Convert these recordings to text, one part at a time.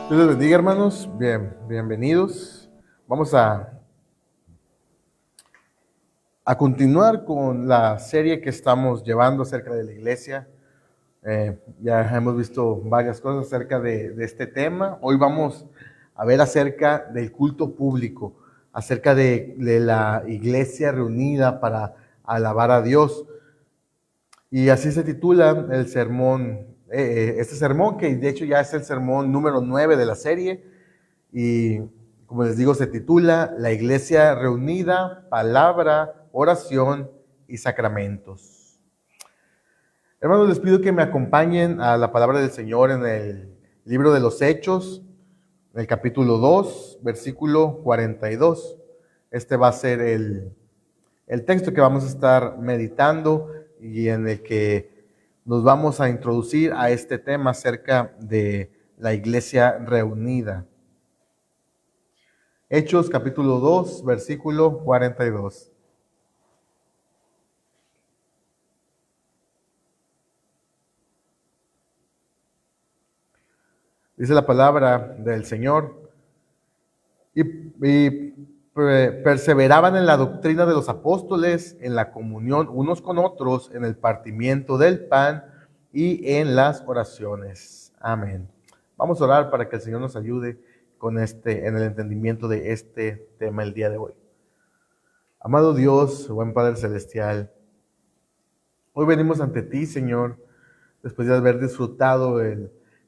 Dios les bendiga, hermanos. Bienvenidos. Vamos a continuar con la serie que estamos llevando acerca de la iglesia. Ya hemos visto varias cosas acerca de este tema. Hoy vamos a ver acerca del culto público, acerca de la iglesia reunida para alabar a Dios. Y así se titula el sermón, este sermón que de hecho ya es el sermón número 9 de la serie. Y como les digo, se titula La Iglesia Reunida, Palabra, Oración y Sacramentos. Hermanos, les pido que me acompañen a la palabra del Señor en el libro de los Hechos, en el capítulo 2, versículo 42. Este va a ser el texto que vamos a estar meditando y en el que nos vamos a introducir a este tema acerca de la iglesia reunida. Hechos capítulo 2, versículo 42. Dice la palabra del Señor, y perseveraban en la doctrina de los apóstoles, en la comunión unos con otros, en el partimiento del pan y en las oraciones. Amén. Vamos a orar para que el Señor nos ayude en el entendimiento de este tema el día de hoy. Amado Dios, buen Padre Celestial, hoy venimos ante ti, Señor, después de haber disfrutado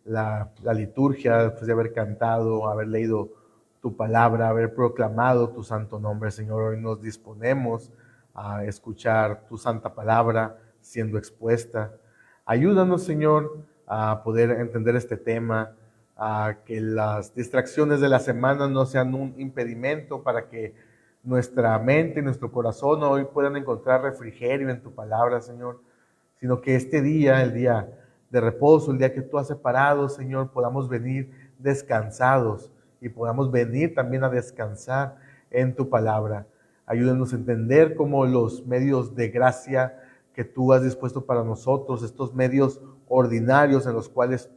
la liturgia, después de haber cantado, haber leído tu palabra, haber proclamado tu santo nombre, Señor. Hoy nos disponemos a escuchar tu santa palabra siendo expuesta. Ayúdanos, Señor, a poder entender este tema, a que las distracciones de la semana no sean un impedimento para que nuestra mente y nuestro corazón hoy puedan encontrar refrigerio en tu palabra, Señor, sino que este día, el día de reposo, el día que tú has separado, Señor, podamos venir descansados y podamos venir también a descansar en tu palabra. Ayúdanos a entender cómo los medios de gracia que tú has dispuesto para nosotros, estos medios ordinarios en los cuales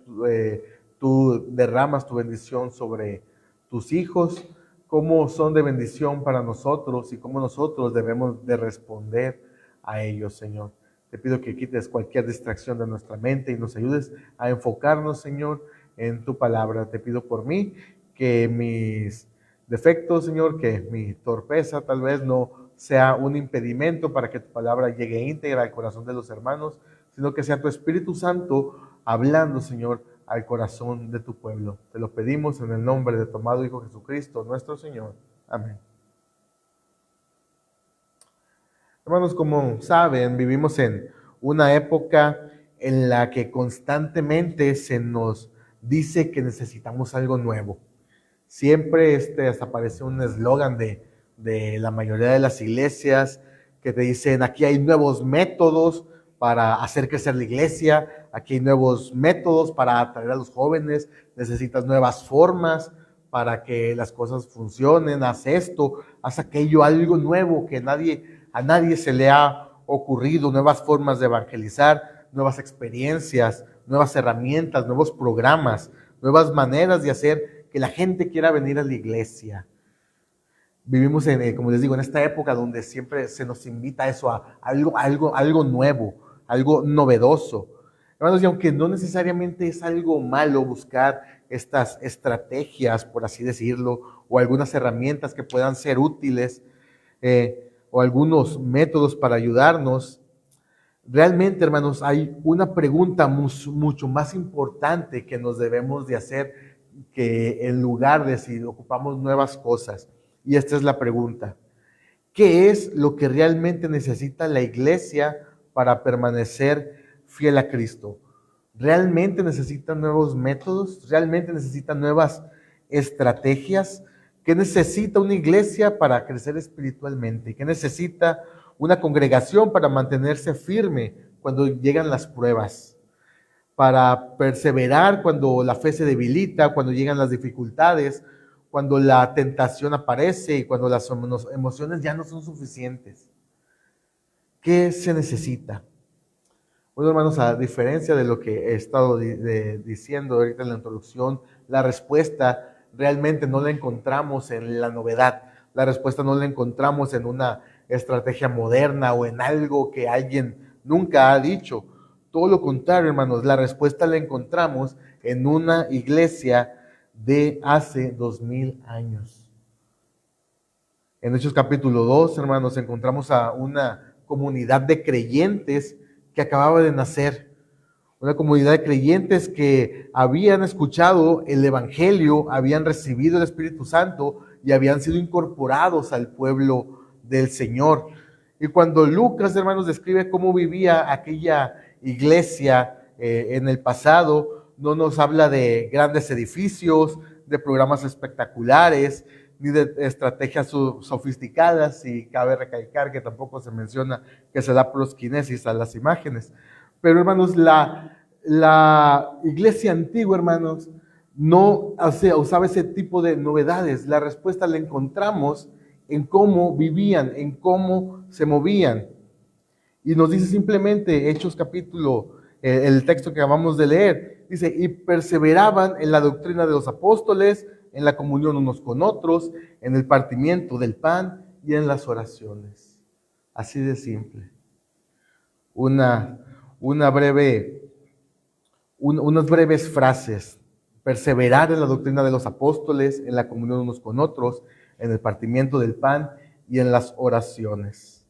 tú derramas tu bendición sobre tus hijos, cómo son de bendición para nosotros y cómo nosotros debemos de responder a ellos, Señor. Te pido que quites cualquier distracción de nuestra mente y nos ayudes a enfocarnos, Señor, en tu palabra. Te pido por mí que mis defectos, Señor, que mi torpeza tal vez no sea un impedimento para que tu palabra llegue íntegra al corazón de los hermanos, sino que sea tu Espíritu Santo hablando, Señor, al corazón de tu pueblo. Te lo pedimos en el nombre de tu amado Hijo Jesucristo, nuestro Señor. Amén. Hermanos, como saben, vivimos en una época en la que constantemente se nos dice que necesitamos algo nuevo. Siempre hasta aparece un eslogan de la mayoría de las iglesias que te dicen: aquí hay nuevos métodos para hacer crecer la iglesia, aquí hay nuevos métodos para atraer a los jóvenes, necesitas nuevas formas para que las cosas funcionen, haz esto, haz aquello, algo nuevo que a nadie se le ha ocurrido, nuevas formas de evangelizar, nuevas experiencias, nuevas herramientas, nuevos programas, nuevas maneras de hacer que la gente quiera venir a la iglesia. Vivimos como les digo, en esta época donde siempre se nos invita a eso, a algo nuevo, algo novedoso. Hermanos, y aunque no necesariamente es algo malo buscar estas estrategias, por así decirlo, o algunas herramientas que puedan ser útiles, o algunos métodos para ayudarnos, realmente, hermanos, hay una pregunta mucho más importante que nos debemos de hacer, que en lugar de si ocupamos nuevas cosas. Y esta es la pregunta: ¿qué es lo que realmente necesita la iglesia para permanecer fiel a Cristo? ¿Realmente necesita nuevos métodos? ¿Realmente necesita nuevas estrategias? ¿Qué necesita una iglesia para crecer espiritualmente? ¿Qué necesita una congregación para mantenerse firme cuando llegan las pruebas? Para perseverar cuando la fe se debilita, cuando llegan las dificultades, cuando la tentación aparece y cuando las emociones ya no son suficientes. ¿Qué se necesita? Bueno, hermanos, a diferencia de lo que he estado diciendo ahorita en la introducción, la respuesta realmente no la encontramos en la novedad. La respuesta no la encontramos en una estrategia moderna o en algo que alguien nunca ha dicho. Todo lo contrario, hermanos, la respuesta la encontramos en una iglesia de hace 2000 años. En Hechos capítulo 2, hermanos, encontramos a una comunidad de creyentes que acababa de nacer. Una comunidad de creyentes que habían escuchado el Evangelio, habían recibido el Espíritu Santo y habían sido incorporados al pueblo del Señor. Y cuando Lucas, hermanos, describe cómo vivía aquella iglesia en el pasado, no nos habla de grandes edificios, de programas espectaculares, ni de estrategias sofisticadas, y cabe recalcar que tampoco se menciona que se da prosquinesis a las imágenes. Pero hermanos, la iglesia antigua, hermanos, no usaba ese tipo de novedades. La respuesta la encontramos en cómo vivían, en cómo se movían. Y nos dice simplemente Hechos capítulo, el texto que acabamos de leer, dice, y perseveraban en la doctrina de los apóstoles, en la comunión unos con otros, en el partimiento del pan y en las oraciones. Así de simple. Unas breves frases: perseverar en la doctrina de los apóstoles, en la comunión unos con otros, en el partimiento del pan y en las oraciones.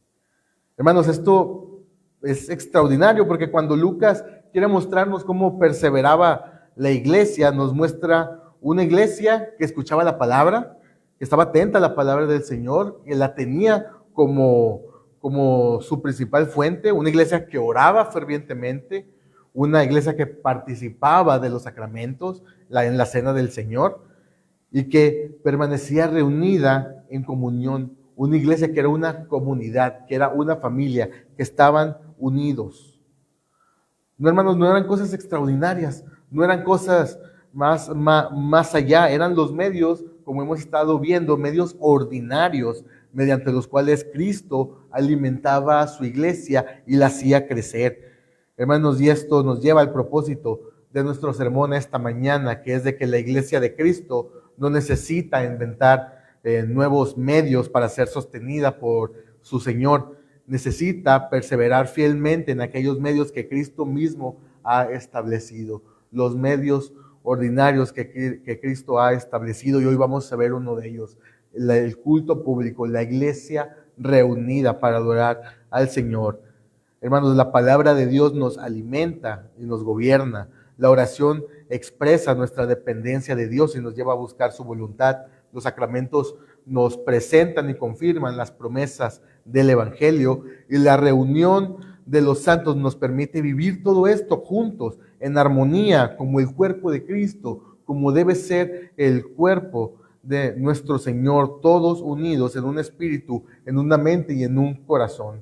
Hermanos, esto es extraordinario porque cuando Lucas quiere mostrarnos cómo perseveraba la iglesia, nos muestra una iglesia que escuchaba la palabra, que estaba atenta a la palabra del Señor, que la tenía como su principal fuente, una iglesia que oraba fervientemente, una iglesia que participaba de los sacramentos en la cena del Señor y que permanecía reunida en comunión. Una iglesia que era una comunidad, que era una familia, que estaban unidos. No, hermanos, no eran cosas extraordinarias, no eran cosas más allá, eran los medios, como hemos estado viendo, medios ordinarios, mediante los cuales Cristo alimentaba a su iglesia y la hacía crecer. Hermanos, y esto nos lleva al propósito de nuestro sermón esta mañana, que es de que la iglesia de Cristo no necesita inventar nuevos medios para ser sostenida por su Señor. Necesita perseverar fielmente en aquellos medios que Cristo mismo ha establecido, los medios ordinarios que Cristo ha establecido, y hoy vamos a ver uno de ellos, el culto público, la iglesia reunida para adorar al Señor. Hermanos, la palabra de Dios nos alimenta y nos gobierna. La oración expresa nuestra dependencia de Dios y nos lleva a buscar su voluntad. Los sacramentos nos presentan y confirman las promesas del Evangelio, y la reunión de los santos nos permite vivir todo esto juntos, en armonía, como el cuerpo de Cristo, como debe ser el cuerpo de nuestro Señor, todos unidos en un espíritu, en una mente y en un corazón.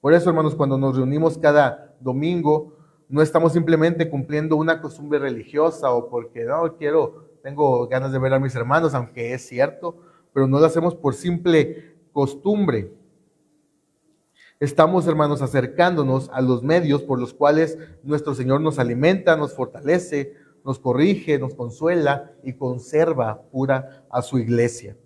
Por eso, hermanos, cuando nos reunimos cada domingo, no estamos simplemente cumpliendo una costumbre religiosa o porque tengo ganas de ver a mis hermanos, aunque es cierto, pero no lo hacemos por simple costumbre. Estamos, hermanos, acercándonos a los medios por los cuales nuestro Señor nos alimenta, nos fortalece, nos corrige, nos consuela y conserva pura a su iglesia.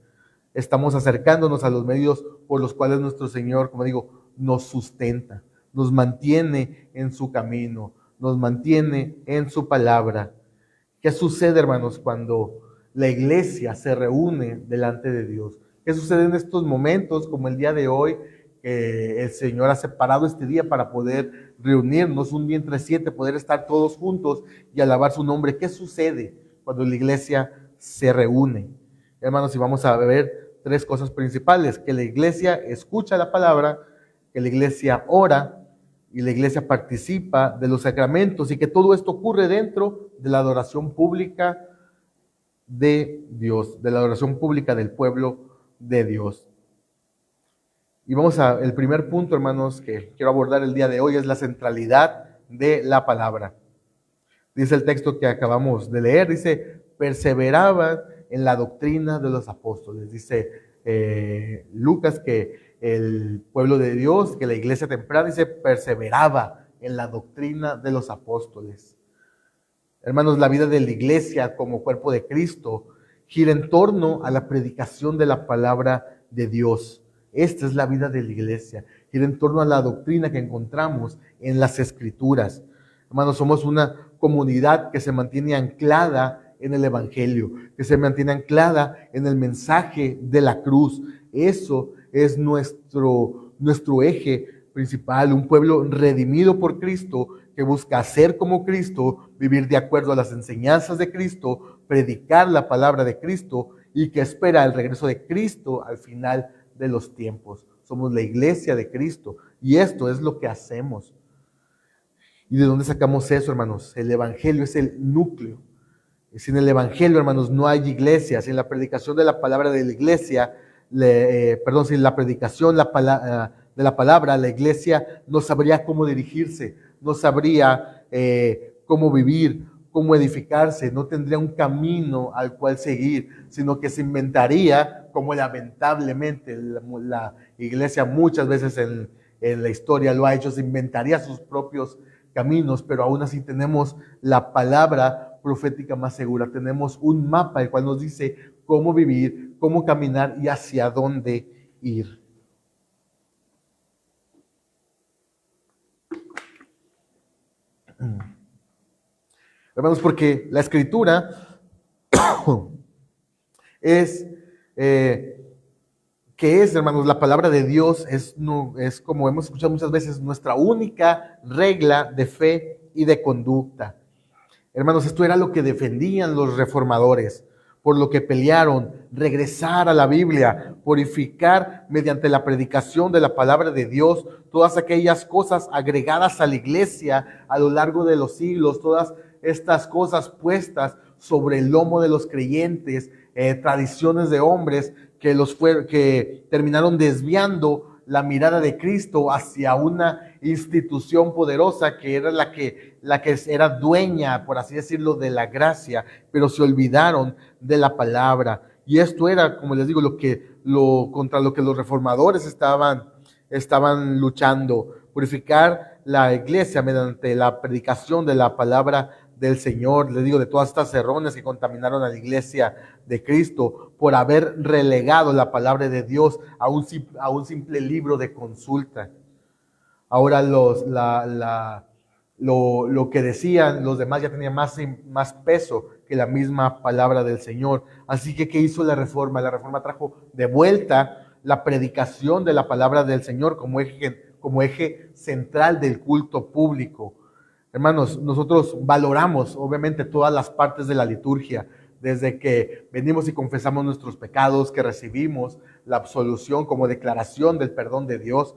Estamos acercándonos a los medios por los cuales nuestro Señor, como digo, nos sustenta, nos mantiene en su camino, nos mantiene en su palabra. ¿Qué sucede, hermanos, cuando la iglesia se reúne delante de Dios? ¿Qué sucede en estos momentos, como el día de hoy, que el Señor ha separado este día para poder reunirnos un día entre 7, poder estar todos juntos y alabar su nombre? ¿Qué sucede cuando la iglesia se reúne? Hermanos, y vamos a ver 3 cosas principales: que la iglesia escucha la palabra, que la iglesia ora y la iglesia participa de los sacramentos, y que todo esto ocurre dentro de la adoración pública de Dios, de la adoración pública del pueblo de Dios. Y vamos el primer punto, hermanos, que quiero abordar el día de hoy, es la centralidad de la palabra. Dice el texto que acabamos de leer, dice, perseveraban en la doctrina de los apóstoles. Dice Lucas que el pueblo de Dios, que la iglesia temprana, dice, perseveraba en la doctrina de los apóstoles. Hermanos, la vida de la iglesia como cuerpo de Cristo gira en torno a la predicación de la palabra de Dios. Esta es la vida de la iglesia, gira en torno a la doctrina que encontramos en las Escrituras. Hermanos, somos una comunidad que se mantiene anclada en el Evangelio, que se mantiene anclada en el mensaje de la cruz. Eso es nuestro eje principal, un pueblo redimido por Cristo, que busca ser como Cristo, vivir de acuerdo a las enseñanzas de Cristo, predicar la palabra de Cristo y que espera el regreso de Cristo al final de los tiempos. Somos la iglesia de Cristo y esto es lo que hacemos. ¿Y de dónde sacamos eso, hermanos? El Evangelio es el núcleo. Sin el Evangelio, hermanos, no hay iglesia. Sin la predicación de la palabra de la iglesia, sin la predicación de la palabra, la iglesia no sabría cómo dirigirse, no sabría cómo vivir, cómo edificarse, no tendría un camino al cual seguir, sino que se inventaría, como lamentablemente la iglesia muchas veces en la historia lo ha hecho, se inventaría sus propios caminos, pero aún así tenemos la palabra profética más segura, tenemos un mapa el cual nos dice cómo vivir, cómo caminar y hacia dónde ir. Hermanos, porque la Escritura es, hermanos, la palabra de Dios es como hemos escuchado muchas veces, nuestra única regla de fe y de conducta. Hermanos, esto era lo que defendían los reformadores, por lo que pelearon, regresar a la Biblia, purificar mediante la predicación de la palabra de Dios todas aquellas cosas agregadas a la iglesia a lo largo de los siglos, todas estas cosas puestas sobre el lomo de los creyentes, tradiciones de hombres que terminaron desviando la mirada de Cristo hacia una institución poderosa que era la que era dueña, por así decirlo, de la gracia, pero se olvidaron de la palabra. Y esto era, como les digo, contra lo que los reformadores estaban luchando, purificar la iglesia mediante la predicación de la palabra del Señor, les digo, de todas estas errores que contaminaron a la iglesia de Cristo por haber relegado la palabra de Dios a un simple libro de consulta. Ahora lo que decían los demás ya tenía más peso que la misma palabra del Señor. Así que, ¿qué hizo la reforma? La reforma trajo de vuelta la predicación de la palabra del Señor como eje central del culto público. Hermanos, nosotros valoramos obviamente todas las partes de la liturgia, desde que venimos y confesamos nuestros pecados, que recibimos la absolución como declaración del perdón de Dios.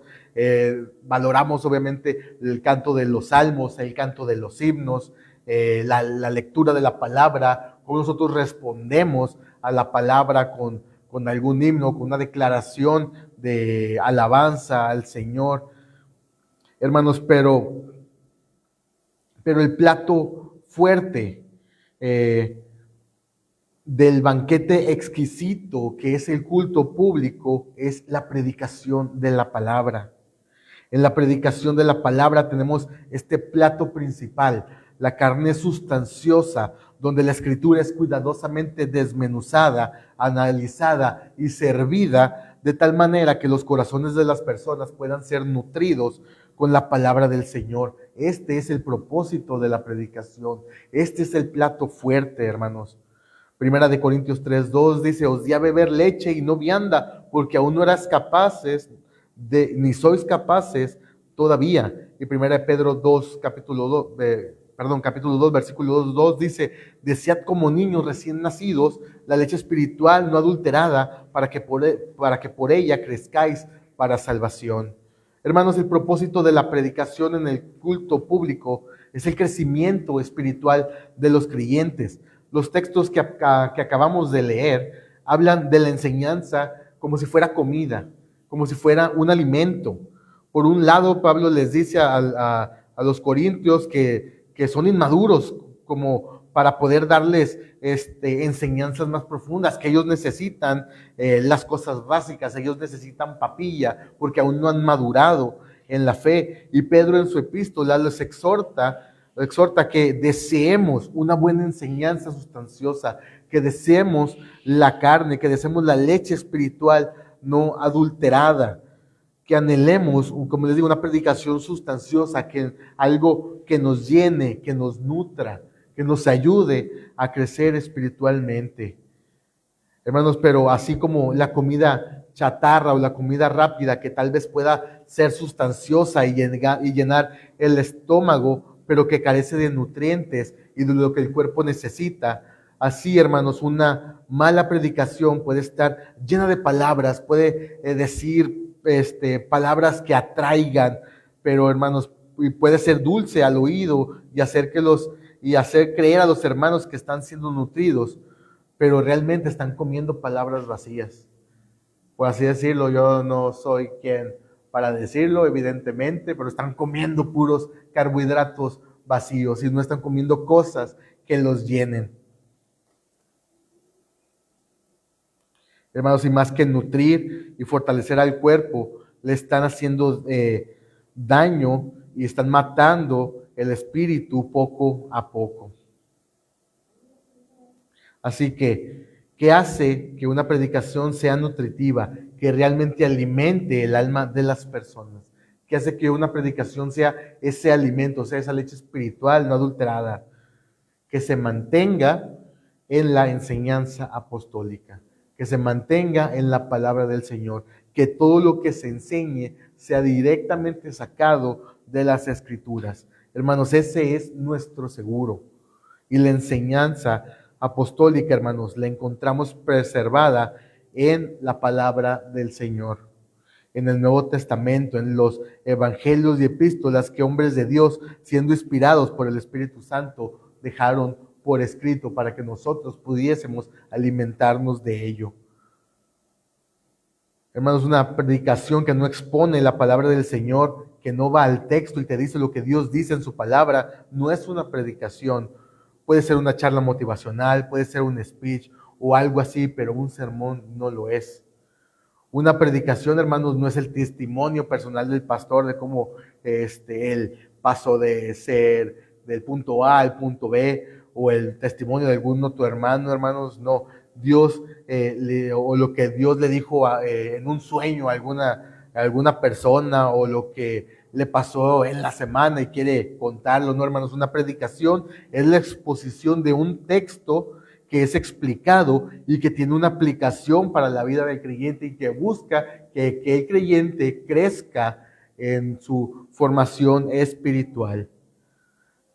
Valoramos obviamente el canto de los salmos, el canto de los himnos, la lectura de la palabra, cómo nosotros respondemos a la palabra con algún himno, con una declaración de alabanza al Señor. Hermanos, pero el plato fuerte del banquete exquisito que es el culto público es la predicación de la palabra. En la predicación de la palabra tenemos este plato principal, la carne sustanciosa, donde la escritura es cuidadosamente desmenuzada, analizada y servida de tal manera que los corazones de las personas puedan ser nutridos con la palabra del Señor. Este es el propósito de la predicación. Este es el plato fuerte, hermanos. Primera de Corintios 3:2 dice: os di a beber leche y no vianda, porque aún no eras capaces, ni sois capaces todavía. Y Primera de Pedro 2, capítulo 2, versículo 2 dice: desead como niños recién nacidos la leche espiritual no adulterada, para que por ella crezcáis para salvación. Hermanos, el propósito de la predicación en el culto público es el crecimiento espiritual de los creyentes. Los textos que acabamos de leer hablan de la enseñanza como si fuera comida, como si fuera un alimento. Por un lado, Pablo les dice a los corintios que son inmaduros, como para poder darles enseñanzas más profundas, que ellos necesitan las cosas básicas, ellos necesitan papilla, porque aún no han madurado. en la fe. Y Pedro en su epístola los exhorta que deseemos una buena enseñanza sustanciosa, que deseemos la carne, que deseemos la leche espiritual no adulterada, que anhelemos, como les digo, una predicación sustanciosa, algo que nos llene, que nos nutra, que nos ayude a crecer espiritualmente. Hermanos, pero así como la comida chatarra o la comida rápida, que tal vez pueda ser sustanciosa y llenar el estómago, pero que carece de nutrientes y de lo que el cuerpo necesita, así, hermanos, una mala predicación puede estar llena de palabras, puede decir palabras que atraigan, pero, hermanos, puede ser dulce al oído y hacer creer a los hermanos que están siendo nutridos, pero realmente están comiendo palabras vacías. Por así decirlo, yo no soy quien para decirlo, evidentemente, pero están comiendo puros carbohidratos vacíos y no están comiendo cosas que los llenen. Hermanos, y más que nutrir y fortalecer al cuerpo, le están haciendo daño y están matando el espíritu poco a poco. Así que, ¿qué hace que una predicación sea nutritiva, que realmente alimente el alma de las personas? ¿Qué hace que una predicación sea ese alimento, sea esa leche espiritual no adulterada? Que se mantenga en la enseñanza apostólica, que se mantenga en la palabra del Señor, que todo lo que se enseñe sea directamente sacado de las Escrituras. Hermanos, ese es nuestro seguro. Y la enseñanza apostólica, hermanos, la encontramos preservada en la palabra del Señor, en el Nuevo Testamento, en los evangelios y epístolas que hombres de Dios, siendo inspirados por el Espíritu Santo, dejaron por escrito para que nosotros pudiésemos alimentarnos de ello. Hermanos, una predicación que no expone la palabra del Señor, que no va al texto y te dice lo que Dios dice en su palabra, no es una predicación. Puede ser una charla motivacional, puede ser un speech o algo así, pero un sermón no lo es. Una predicación, hermanos, no es el testimonio personal del pastor de cómo él pasó de ser del punto A al punto B, o el testimonio de algún otro hermano, hermanos, no. Dios, o lo que Dios le dijo en un sueño a alguna persona, o lo que le pasó en la semana y quiere contarlo, no, hermanos. Una predicación es la exposición de un texto que es explicado y que tiene una aplicación para la vida del creyente y que busca que el creyente crezca en su formación espiritual.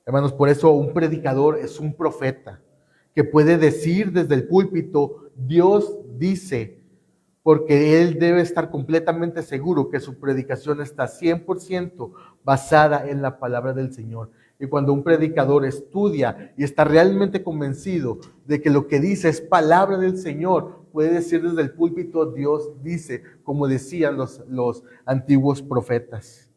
Hermanos, por eso un predicador es un profeta que puede decir desde el púlpito, Dios dice, porque él debe estar completamente seguro que su predicación está 100% basada en la palabra del Señor. Y cuando un predicador estudia y está realmente convencido de que lo que dice es palabra del Señor, puede decir desde el púlpito, Dios dice, como decían los antiguos profetas.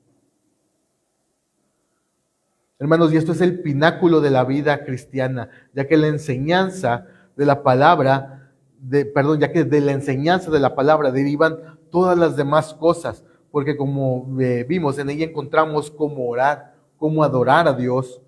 Hermanos, y esto es el pináculo de la vida cristiana, ya que la enseñanza de la palabra, ya que de la enseñanza de la palabra derivan todas las demás cosas, porque como vimos, en ella encontramos cómo orar, cómo adorar a Dios,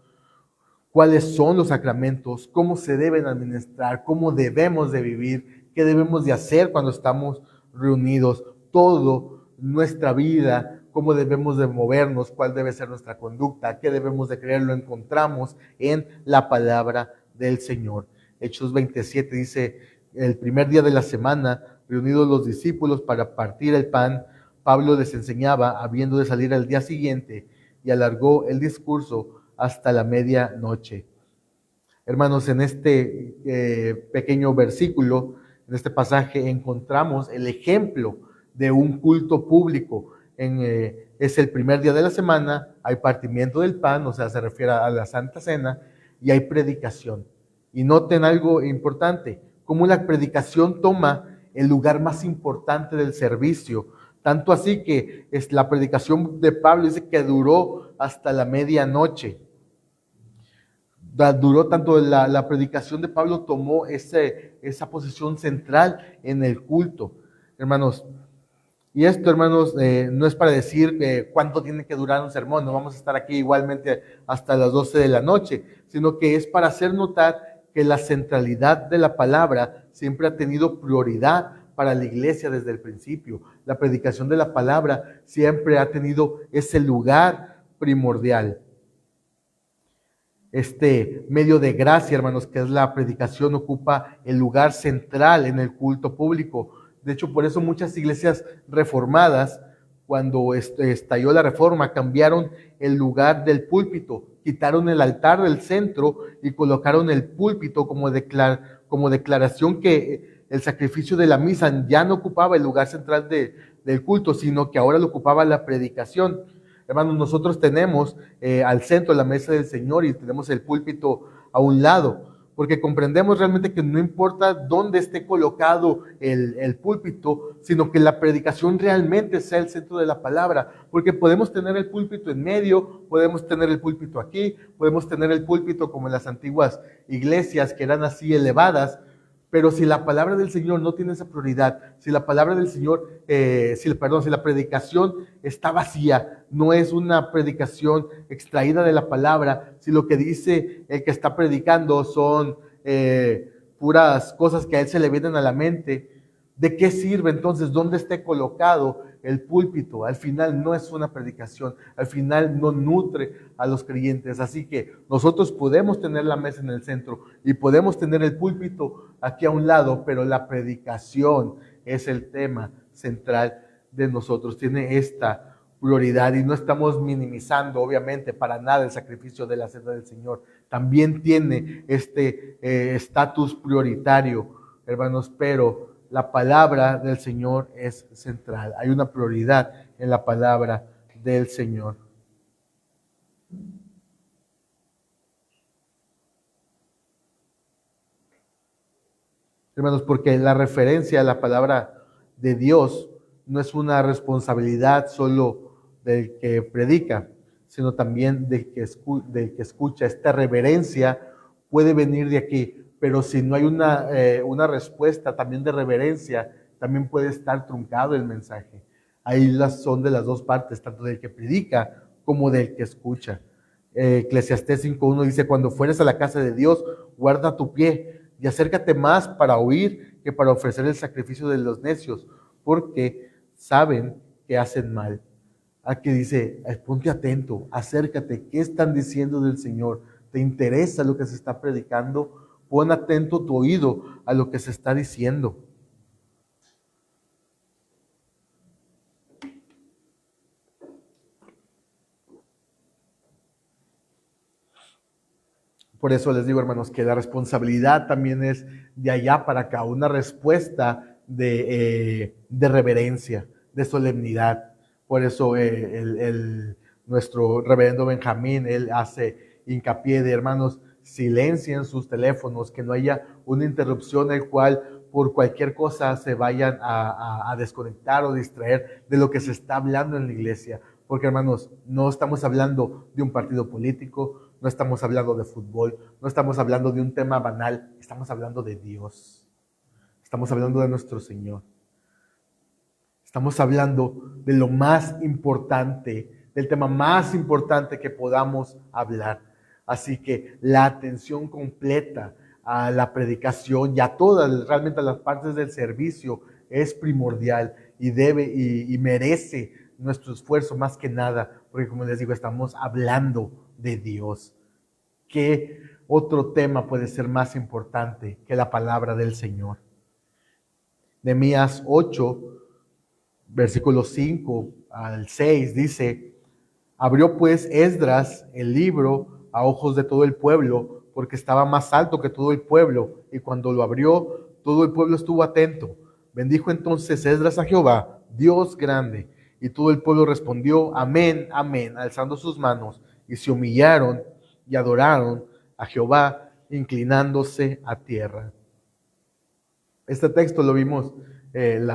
cuáles son los sacramentos, cómo se deben administrar, cómo debemos de vivir, qué debemos de hacer cuando estamos reunidos, todo nuestra vida, cómo debemos de movernos, cuál debe ser nuestra conducta, qué debemos de creer, lo encontramos en la palabra del Señor. Hechos 27 dice, el primer día de la semana, reunidos los discípulos para partir el pan, Pablo les enseñaba, habiendo de salir al día siguiente, y alargó el discurso hasta la medianoche. Hermanos, en este pequeño versículo, en este pasaje, encontramos el ejemplo de un culto público. Es el primer día de la semana, hay partimiento del pan, o sea, se refiere a la Santa Cena, y hay predicación. Y noten algo importante, cómo la predicación toma el lugar más importante del servicio. Tanto así que la predicación de Pablo dice que duró hasta la medianoche. Duró tanto la predicación de Pablo, tomó esa posición central en el culto, hermanos. Y esto, hermanos, no es para decir cuánto tiene que durar un sermón, no vamos a estar aquí igualmente hasta las 12 de la noche, sino que es para hacer notar que la centralidad de la palabra siempre ha tenido prioridad para la iglesia desde el principio. La predicación de la palabra siempre ha tenido ese lugar primordial. Este medio de gracia, hermanos, que es la predicación, ocupa el lugar central en el culto público. De hecho, por eso muchas iglesias reformadas, cuando estalló la reforma, cambiaron el lugar del púlpito, quitaron el altar del centro y colocaron el púlpito como declaración que el sacrificio de la misa ya no ocupaba el lugar central del culto, sino que ahora lo ocupaba la predicación. Hermanos, nosotros tenemos al centro la mesa del Señor y tenemos el púlpito a un lado, porque comprendemos realmente que no importa dónde esté colocado el púlpito, sino que la predicación realmente sea el centro de la palabra, porque podemos tener el púlpito en medio, podemos tener el púlpito aquí, podemos tener el púlpito como en las antiguas iglesias que eran así elevadas, pero si la palabra del Señor no tiene esa prioridad, si la palabra del Señor, si la predicación está vacía, no es una predicación extraída de la palabra, si lo que dice el que está predicando son puras cosas que a él se le vienen a la mente, ¿de qué sirve entonces? ¿Dónde esté colocado el púlpito? Al final no es una predicación, al final no nutre a los creyentes. Así que nosotros podemos tener la mesa en el centro y podemos tener el púlpito aquí a un lado, pero la predicación es el tema central de nosotros. Tiene esta prioridad y no estamos minimizando, obviamente, para nada el sacrificio de la cena del Señor. También tiene este estatus prioritario, hermanos, pero la palabra del Señor es central. Hay una prioridad en la palabra del Señor. Hermanos, porque la referencia a la palabra de Dios no es una responsabilidad solo del que predica, sino también del que escucha. Esta reverencia puede venir de aquí, pero si no hay una respuesta también de reverencia, también puede estar truncado el mensaje. Ahí son de las dos partes, tanto del que predica como del que escucha. Eclesiastés 5.1 dice, cuando fueres a la casa de Dios, guarda tu pie y acércate más para oír que para ofrecer el sacrificio de los necios, porque saben que hacen mal. Aquí dice, ponte atento, acércate, ¿qué están diciendo del Señor? ¿Te interesa lo que se está predicando? Pon atento tu oído a lo que se está diciendo. Por eso les digo, hermanos, que la responsabilidad también es de allá para acá, una respuesta de reverencia, de solemnidad. Por eso nuestro reverendo Benjamín, él hace hincapié de, hermanos, silencien sus teléfonos, que no haya una interrupción el cual por cualquier cosa se vayan a desconectar o distraer de lo que se está hablando en la iglesia. Porque, hermanos, no estamos hablando de un partido político, no estamos hablando de fútbol, no estamos hablando de un tema banal, estamos hablando de Dios. Estamos hablando de nuestro Señor. Estamos hablando de lo más importante, del tema más importante que podamos hablar. Así que la atención completa a la predicación y a todas, realmente a las partes del servicio es primordial y debe y merece nuestro esfuerzo más que nada, porque como les digo, estamos hablando de Dios. ¿Qué otro tema puede ser más importante que la palabra del Señor? Nehemías 8, versículos 5 al 6 dice, abrió pues Esdras el libro a ojos de todo el pueblo, porque estaba más alto que todo el pueblo, y cuando lo abrió, todo el pueblo estuvo atento. Bendijo entonces Esdras a Jehová, Dios grande, y todo el pueblo respondió, amén, amén, alzando sus manos, y se humillaron y adoraron a Jehová, inclinándose a tierra. Este texto lo vimos el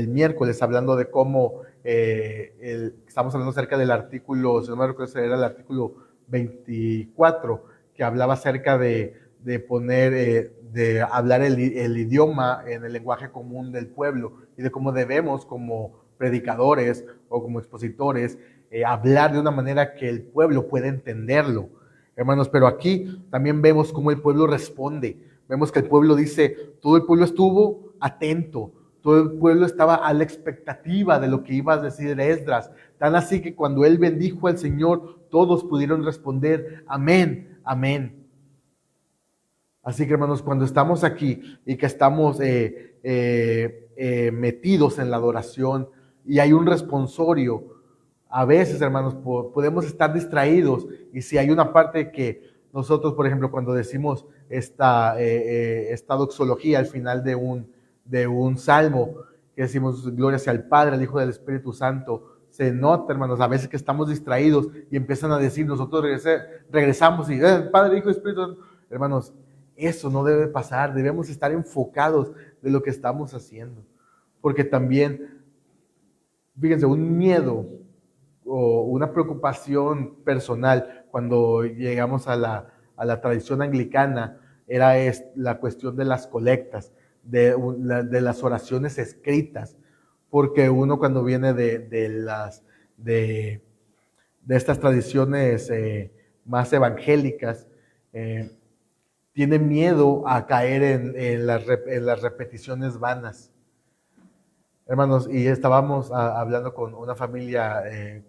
miércoles, hablando de cómo estamos hablando acerca del artículo, si no me recuerdo, era el artículo 24, que hablaba acerca de poner de hablar el idioma en el lenguaje común del pueblo y de cómo debemos como predicadores o como expositores hablar de una manera que el pueblo pueda entenderlo. Hermanos, pero aquí también vemos cómo el pueblo responde. Vemos que el pueblo dice, todo el pueblo estuvo atento, todo el pueblo estaba a la expectativa de lo que iba a decir Esdras. Tan así que cuando él bendijo al Señor, todos pudieron responder, amén, amén. Así que hermanos, cuando estamos aquí y que estamos metidos en la adoración y hay un responsorio, a veces hermanos podemos estar distraídos y si hay una parte que nosotros, por ejemplo, cuando decimos esta doxología al final de un salmo, que decimos gloria sea al Padre, al Hijo y al Espíritu Santo, se nota, hermanos, a veces que estamos distraídos y empiezan a decir, nosotros regresamos y Padre, Hijo y Espíritu Santo, hermanos, eso no debe pasar, debemos estar enfocados de lo que estamos haciendo. Porque también, fíjense, un miedo o una preocupación personal cuando llegamos a la tradición anglicana era la cuestión de las colectas, de las oraciones escritas. Porque uno cuando viene de estas tradiciones más evangélicas, tiene miedo a caer en las repeticiones vanas. Hermanos, y estábamos hablando con una familia,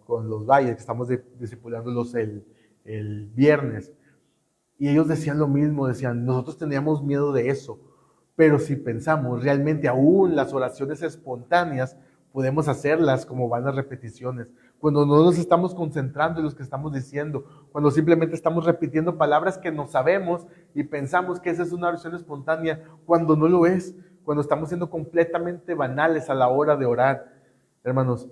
con los Valles, que estamos discipulándolos el viernes, y ellos decían lo mismo, decían, nosotros teníamos miedo de eso, pero si pensamos, realmente aún las oraciones espontáneas podemos hacerlas como vanas repeticiones. Cuando no nos estamos concentrando en lo que estamos diciendo, cuando simplemente estamos repitiendo palabras que no sabemos y pensamos que esa es una oración espontánea, cuando no lo es, cuando estamos siendo completamente banales a la hora de orar, hermanos.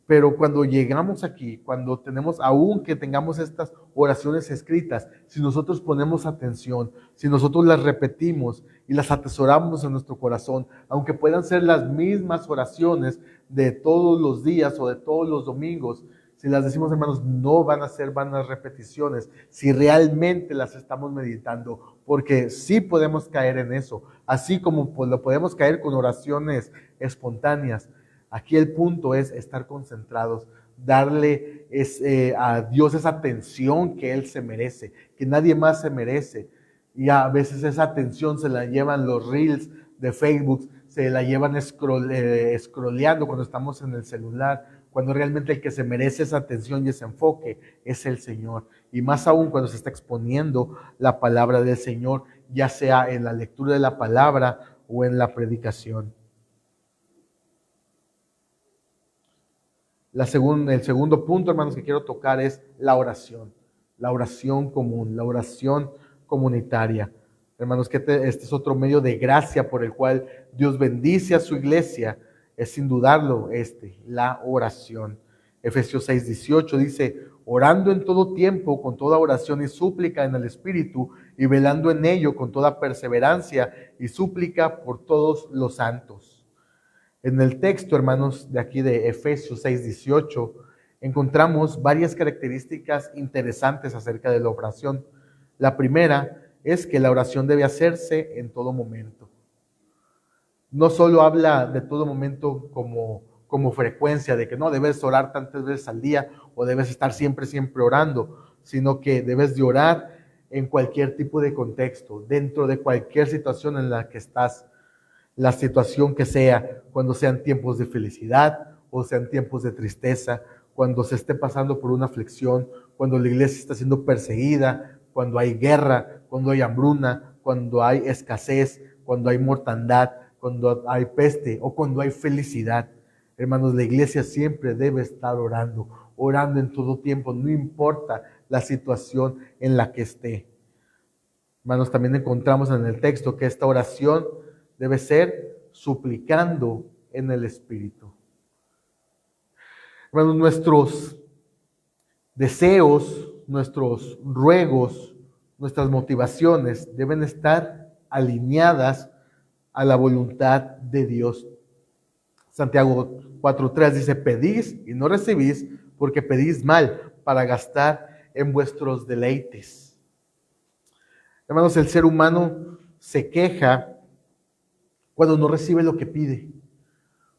Pero cuando llegamos aquí, cuando tenemos, aún que tengamos estas oraciones escritas, si nosotros ponemos atención, si nosotros las repetimos y las atesoramos en nuestro corazón, aunque puedan ser las mismas oraciones de todos los días o de todos los domingos, si las decimos, hermanos, no van a ser vanas repeticiones, si realmente las estamos meditando, porque sí podemos caer en eso, así como lo podemos caer con oraciones espontáneas. Aquí el punto es estar concentrados, darle a Dios esa atención que Él se merece, que nadie más se merece. Y a veces esa atención se la llevan los reels de Facebook, se la llevan scrolleando cuando estamos en el celular, cuando realmente el que se merece esa atención y ese enfoque es el Señor. Y más aún cuando se está exponiendo la palabra del Señor, ya sea en la lectura de la palabra o en la predicación. El segundo punto, hermanos, que quiero tocar es la oración común, la oración comunitaria. Hermanos, que este es otro medio de gracia por el cual Dios bendice a su iglesia, es sin dudarlo la oración. Efesios 6:18 dice, orando en todo tiempo, con toda oración y súplica en el Espíritu, y velando en ello con toda perseverancia y súplica por todos los santos. En el texto, hermanos, de aquí de Efesios 6:18, encontramos varias características interesantes acerca de la oración. La primera es que la oración debe hacerse en todo momento. No solo habla de todo momento como frecuencia, de que no debes orar tantas veces al día o debes estar siempre orando, sino que debes de orar en cualquier tipo de contexto, dentro de cualquier situación en la que estás. La situación que sea, cuando sean tiempos de felicidad o sean tiempos de tristeza, cuando se esté pasando por una aflicción, cuando la iglesia está siendo perseguida, cuando hay guerra, cuando hay hambruna, cuando hay escasez, cuando hay mortandad, cuando hay peste o cuando hay felicidad. Hermanos, la iglesia siempre debe estar orando en todo tiempo, no importa la situación en la que esté. Hermanos, también encontramos en el texto que esta oración debe ser suplicando en el Espíritu. Hermanos, nuestros deseos, nuestros ruegos, nuestras motivaciones deben estar alineadas a la voluntad de Dios. Santiago 4:3 dice, pedís y no recibís porque pedís mal para gastar en vuestros deleites. Hermanos, el ser humano se queja cuando no recibe lo que pide.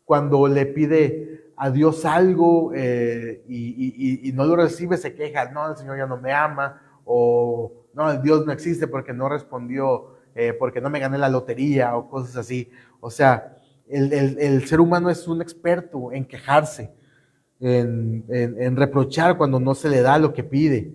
Cuando le pide a Dios algo y no lo recibe, se queja, no, el Señor ya no me ama, o no, Dios no existe porque no respondió, porque no me gané la lotería, o cosas así. O sea, el ser humano es un experto en quejarse, en reprochar cuando no se le da lo que pide.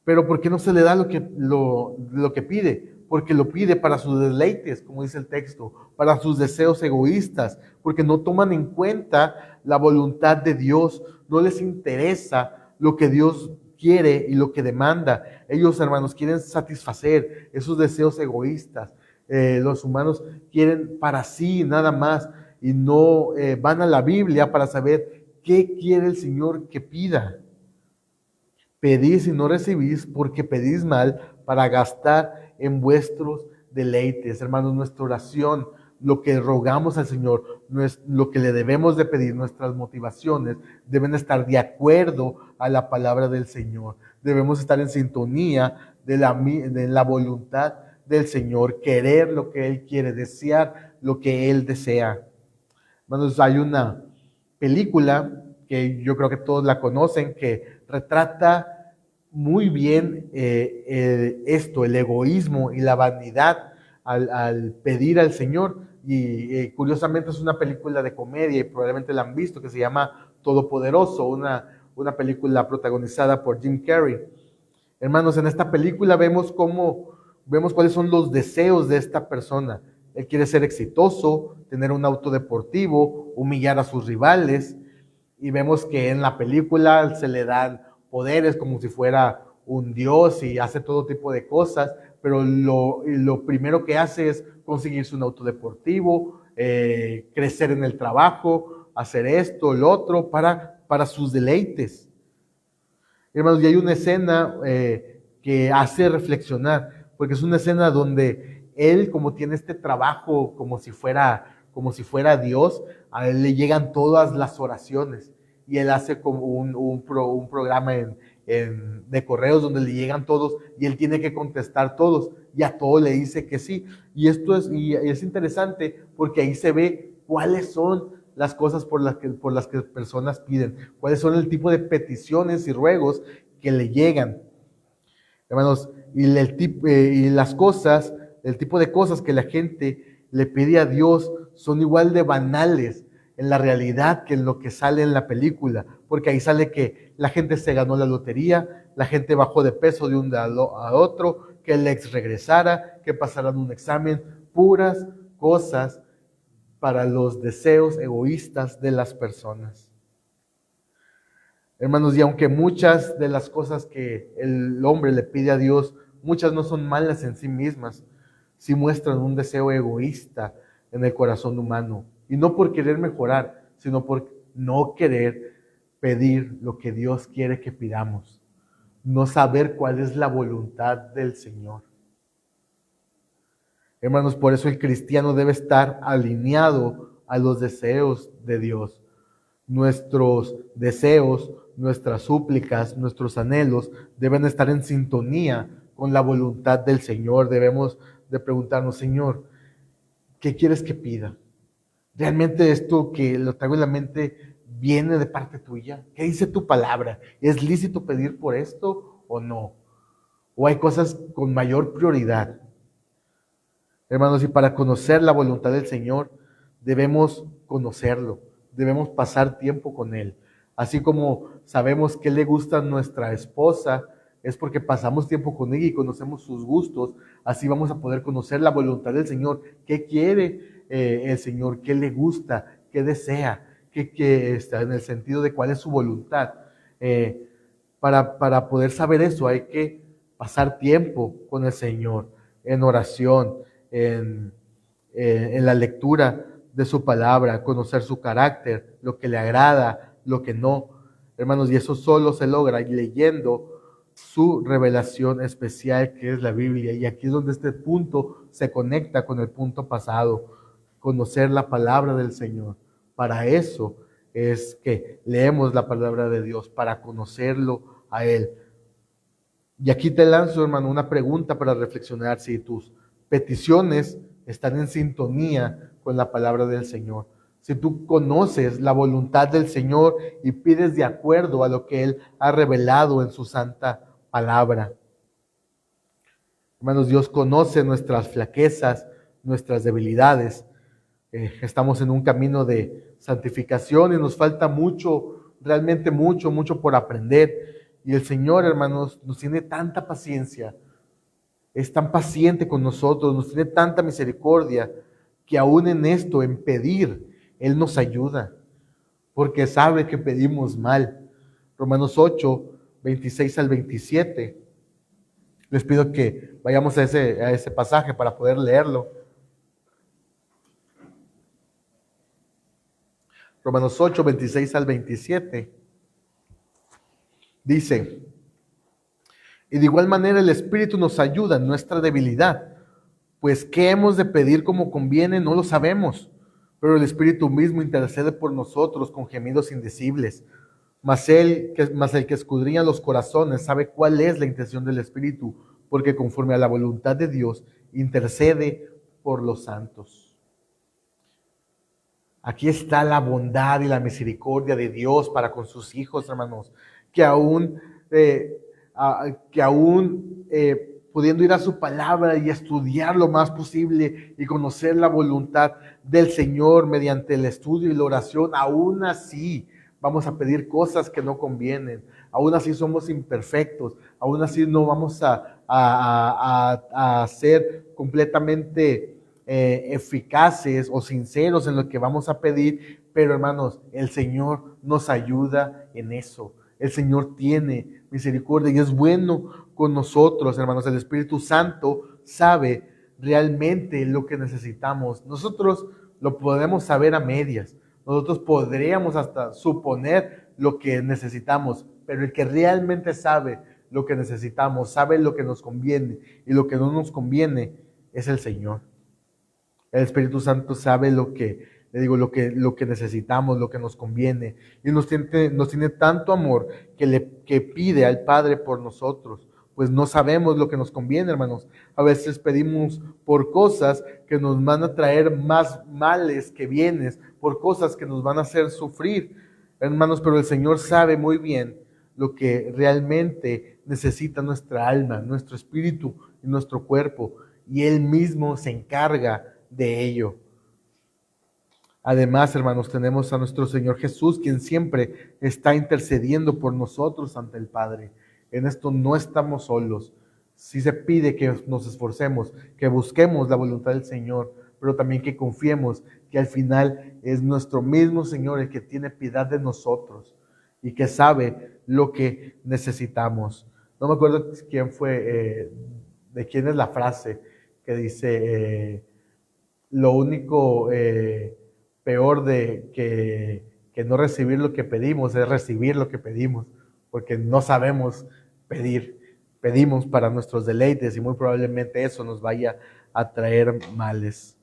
Pero ¿por qué no se le da lo que pide? Porque lo pide para sus deleites, como dice el texto, para sus deseos egoístas, porque no toman en cuenta la voluntad de Dios, no les interesa lo que Dios quiere y lo que demanda. Ellos, hermanos, quieren satisfacer esos deseos egoístas. Los humanos quieren para sí nada más y no van a la Biblia para saber qué quiere el Señor que pida. Pedís y no recibís porque pedís mal para gastar en vuestros deleites. Hermanos, nuestra oración, lo que rogamos al Señor, lo que le debemos de pedir, nuestras motivaciones deben estar de acuerdo a la palabra del Señor. Debemos estar en sintonía de la voluntad del Señor, querer lo que Él quiere, desear lo que Él desea. Hermanos, hay una película que yo creo que todos la conocen, que retrata muy bien esto, el egoísmo y la vanidad al pedir al Señor. Y curiosamente es una película de comedia y probablemente la han visto, que se llama Todopoderoso, una película protagonizada por Jim Carrey. Hermanos, en esta película vemos cuáles son los deseos de esta persona. Él quiere ser exitoso, tener un auto deportivo, humillar a sus rivales. Y vemos que en la película se le dan poderes como si fuera un dios y hace todo tipo de cosas, pero lo primero que hace es conseguirse un auto deportivo, crecer en el trabajo, hacer esto, lo otro, para sus deleites. Hermanos, y hay una escena que hace reflexionar, porque es una escena donde él, como tiene este trabajo como si fuera Dios, a él le llegan todas las oraciones y él hace como un programa de correos donde le llegan todos y él tiene que contestar todos y a todo le dice que sí. Y esto es interesante porque ahí se ve cuáles son las cosas por las que personas piden, cuáles son el tipo de peticiones y ruegos que le llegan. Hermanos, y las cosas, el tipo de cosas que la gente le pide a Dios son igual de banales en la realidad que en lo que sale en la película, porque ahí sale que la gente se ganó la lotería, la gente bajó de peso de un lado a otro, que el ex regresara, que pasaran un examen, puras cosas para los deseos egoístas de las personas. Hermanos, y aunque muchas de las cosas que el hombre le pide a Dios, muchas no son malas en sí mismas, sí muestran un deseo egoísta en el corazón humano. Y no por querer mejorar, sino por no querer pedir lo que Dios quiere que pidamos. No saber cuál es la voluntad del Señor. Hermanos, por eso el cristiano debe estar alineado a los deseos de Dios. Nuestros deseos, nuestras súplicas, nuestros anhelos deben estar en sintonía con la voluntad del Señor. Debemos de preguntarnos, Señor, ¿qué quieres que pida? ¿Realmente esto que lo traigo en la mente viene de parte tuya? ¿Qué dice tu palabra? ¿Es lícito pedir por esto o no? ¿O hay cosas con mayor prioridad? Hermanos, y para conocer la voluntad del Señor, debemos conocerlo, debemos pasar tiempo con Él. Así como sabemos que le gusta a nuestra esposa, es porque pasamos tiempo con ella y conocemos sus gustos, así vamos a poder conocer la voluntad del Señor, qué quiere el Señor, qué le gusta, qué desea, qué está en el sentido de cuál es su voluntad. Para poder saber eso hay que pasar tiempo con el Señor en oración, en la lectura de su palabra, conocer su carácter, lo que le agrada, lo que no. Hermanos, y eso solo se logra leyendo su revelación especial que es la Biblia. Y aquí es donde este punto se conecta con el punto pasado, conocer la palabra del Señor. Para eso es que leemos la palabra de Dios, para conocerlo a Él. Y aquí te lanzo, hermano, una pregunta para reflexionar si tus peticiones están en sintonía con la palabra del Señor. Si tú conoces la voluntad del Señor y pides de acuerdo a lo que Él ha revelado en su santa palabra. Hermanos, Dios conoce nuestras flaquezas, nuestras debilidades. Estamos en un camino de santificación y nos falta mucho, realmente mucho, mucho por aprender. Y el Señor, hermanos, nos tiene tanta paciencia, es tan paciente con nosotros, nos tiene tanta misericordia, que aún en esto, en pedir, Él nos ayuda, porque sabe que pedimos mal. Romanos 8, 26 al 27. Les pido que vayamos a ese pasaje para poder leerlo. Romanos 8, 26 al 27. Dice: y de igual manera el Espíritu nos ayuda en nuestra debilidad, pues qué hemos de pedir como conviene no lo sabemos, pero el Espíritu mismo intercede por nosotros con gemidos indecibles. Mas el que escudriña los corazones sabe cuál es la intención del Espíritu, porque conforme a la voluntad de Dios intercede por los santos. Aquí está la bondad y la misericordia de Dios para con sus hijos, hermanos, que aún pudiendo ir a su palabra y estudiar lo más posible y conocer la voluntad del Señor mediante el estudio y la oración, aún así vamos a pedir cosas que no convienen, aún así somos imperfectos, aún así no vamos a ser completamente eficaces o sinceros en lo que vamos a pedir, pero hermanos, el Señor nos ayuda en eso. El Señor tiene misericordia y es bueno con nosotros, hermanos. El Espíritu Santo sabe realmente lo que necesitamos. Nosotros lo podemos saber a medias. Nosotros podríamos hasta suponer lo que necesitamos, pero el que realmente sabe lo que necesitamos, sabe lo que nos conviene y lo que no nos conviene, es el Señor. El Espíritu Santo sabe lo que necesitamos, lo que nos conviene. Y nos tiene tanto amor que pide al Padre por nosotros. Pues no sabemos lo que nos conviene, hermanos. A veces pedimos por cosas que nos van a traer más males que bienes, por cosas que nos van a hacer sufrir, hermanos. Pero el Señor sabe muy bien lo que realmente necesita nuestra alma, nuestro espíritu y nuestro cuerpo. Y Él mismo se encarga de ello. Además, hermanos, tenemos a nuestro Señor Jesús, quien siempre está intercediendo por nosotros ante el Padre. En esto no estamos solos. Sí se pide que nos esforcemos, que busquemos la voluntad del Señor, pero también que confiemos que al final es nuestro mismo Señor el que tiene piedad de nosotros y que sabe lo que necesitamos. No me acuerdo quién fue, de quién es la frase que dice, lo único peor de que no recibir lo que pedimos es recibir lo que pedimos, porque no sabemos pedir. Pedimos para nuestros deleites y muy probablemente eso nos vaya a traer males.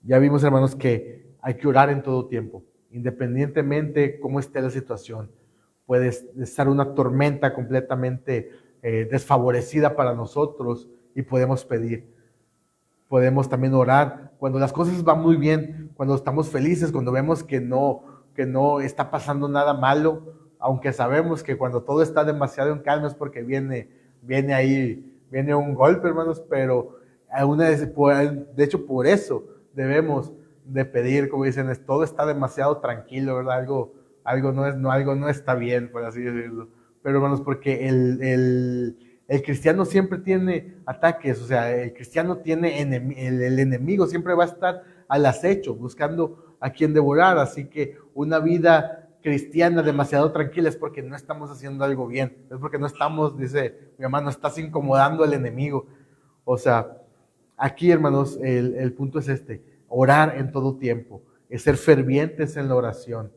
Ya vimos, hermanos, que hay que orar en todo tiempo, independientemente cómo esté la situación. Puede estar una tormenta completamente desfavorecida para nosotros y podemos pedir. Podemos también orar cuando las cosas van muy bien, cuando estamos felices, cuando vemos que no está pasando nada malo, aunque sabemos que cuando todo está demasiado en calma es porque viene un golpe, hermanos, pero de hecho por eso debemos de pedir, como dicen, todo está demasiado tranquilo, ¿verdad? Algo no está bien, por así decirlo. Pero hermanos, porque el cristiano siempre tiene ataques, o sea, el cristiano tiene el enemigo siempre va a estar al acecho, buscando a quien devorar. Así que una vida cristiana demasiado tranquila es porque no estamos haciendo algo bien, es porque no estamos, dice mi hermano, estás incomodando al enemigo. O sea, aquí, hermanos, el punto es orar en todo tiempo, es ser fervientes en la oración.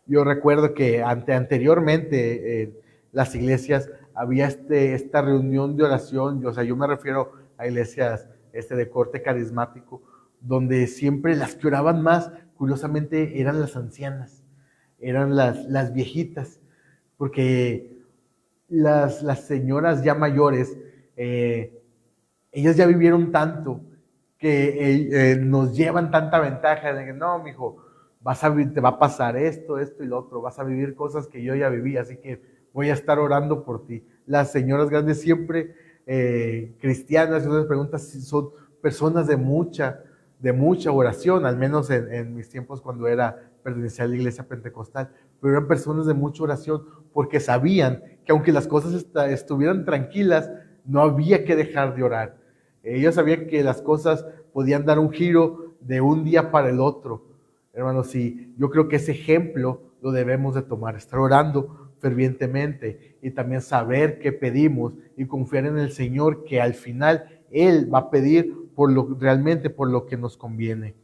Yo recuerdo que anteriormente las iglesias había esta reunión de oración, o sea, yo me refiero a iglesias de corte carismático, donde siempre las que oraban más, curiosamente, eran las ancianas, eran las viejitas, porque las señoras ya mayores ellas ya vivieron tanto que nos llevan tanta ventaja de que no, mijo, te va a pasar esto y lo otro, vas a vivir cosas que yo ya viví, así que voy a estar orando por ti. Las señoras grandes siempre cristianas, yo les pregunto si son personas de mucha oración, al menos en mis tiempos cuando pertenecía a la iglesia pentecostal, pero eran personas de mucha oración porque sabían que aunque las cosas estuvieran tranquilas, no había que dejar de orar. Ellos sabían que las cosas podían dar un giro de un día para el otro. Hermanos, sí, yo creo que ese ejemplo lo debemos de tomar, estar orando fervientemente y también saber qué pedimos y confiar en el Señor que al final Él va a pedir realmente por lo que nos conviene.